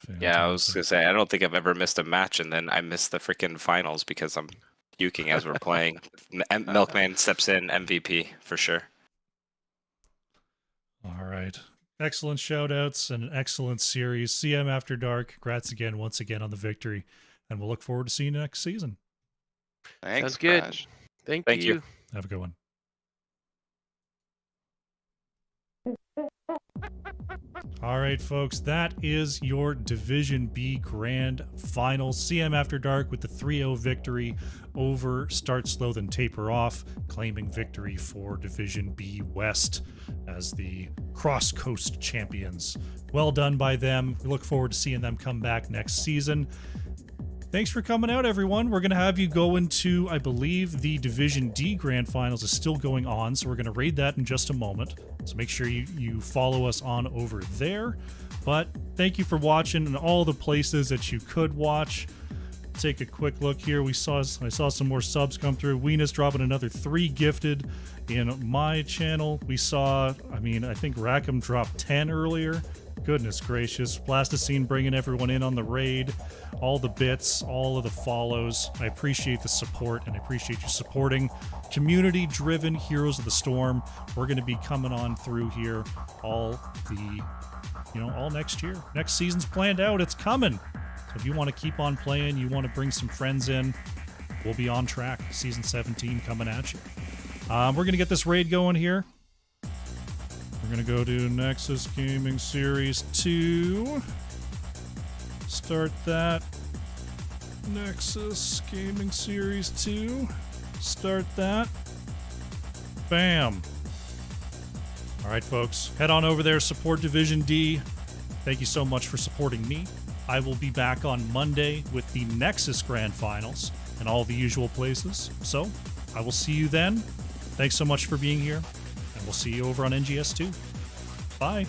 Fantastic. Yeah, I was gonna say I don't think I've ever missed a match, and then I missed the freaking finals because I'm puking as we're playing. Milkman steps in, MVP for sure. All right. Excellent shout-outs and an excellent series. CM After Dark, congrats again, once again, on the victory. And we'll look forward to seeing you next season. Thanks, Sounds good. Crash. Thank Thank you. Have a good one. All right, folks, that is your Division B Grand Final. CM After Dark with the 3-0 victory over Start Slow Then Taper Off, claiming victory for Division B West as the Cross Coast champions. Well done by them. We look forward to seeing them come back next season. Thanks for coming out, everyone. We're going to have you go into, I believe, the Division D Grand Finals is still going on, so we're going to raid that in just a moment. So make sure you follow us on over there. But thank you for watching in all the places that you could watch. Take a quick look here. I saw some more subs come through. Weenus dropping another 3 gifted in my channel. We saw, I think Rackham dropped 10 earlier. Goodness gracious. Plasticine bringing everyone in on the raid. All the bits, all of the follows. I appreciate the support, and I appreciate you supporting community-driven Heroes of the Storm. We're going to be coming on through here all next year. Next season's planned out. It's coming. So if you want to keep on playing, you want to bring some friends in, we'll be on track. Season 17 coming at you. We're going to get this raid going here. We're going to go to Nexus Gaming Series 2. Start that. Nexus Gaming Series 2. Start that. Bam. All right, folks. Head on over there, support Division D. Thank you so much for supporting me. I will be back on Monday with the Nexus Grand Finals and all the usual places. So, I will see you then. Thanks so much for being here, and we'll see you over on NGS too. Bye.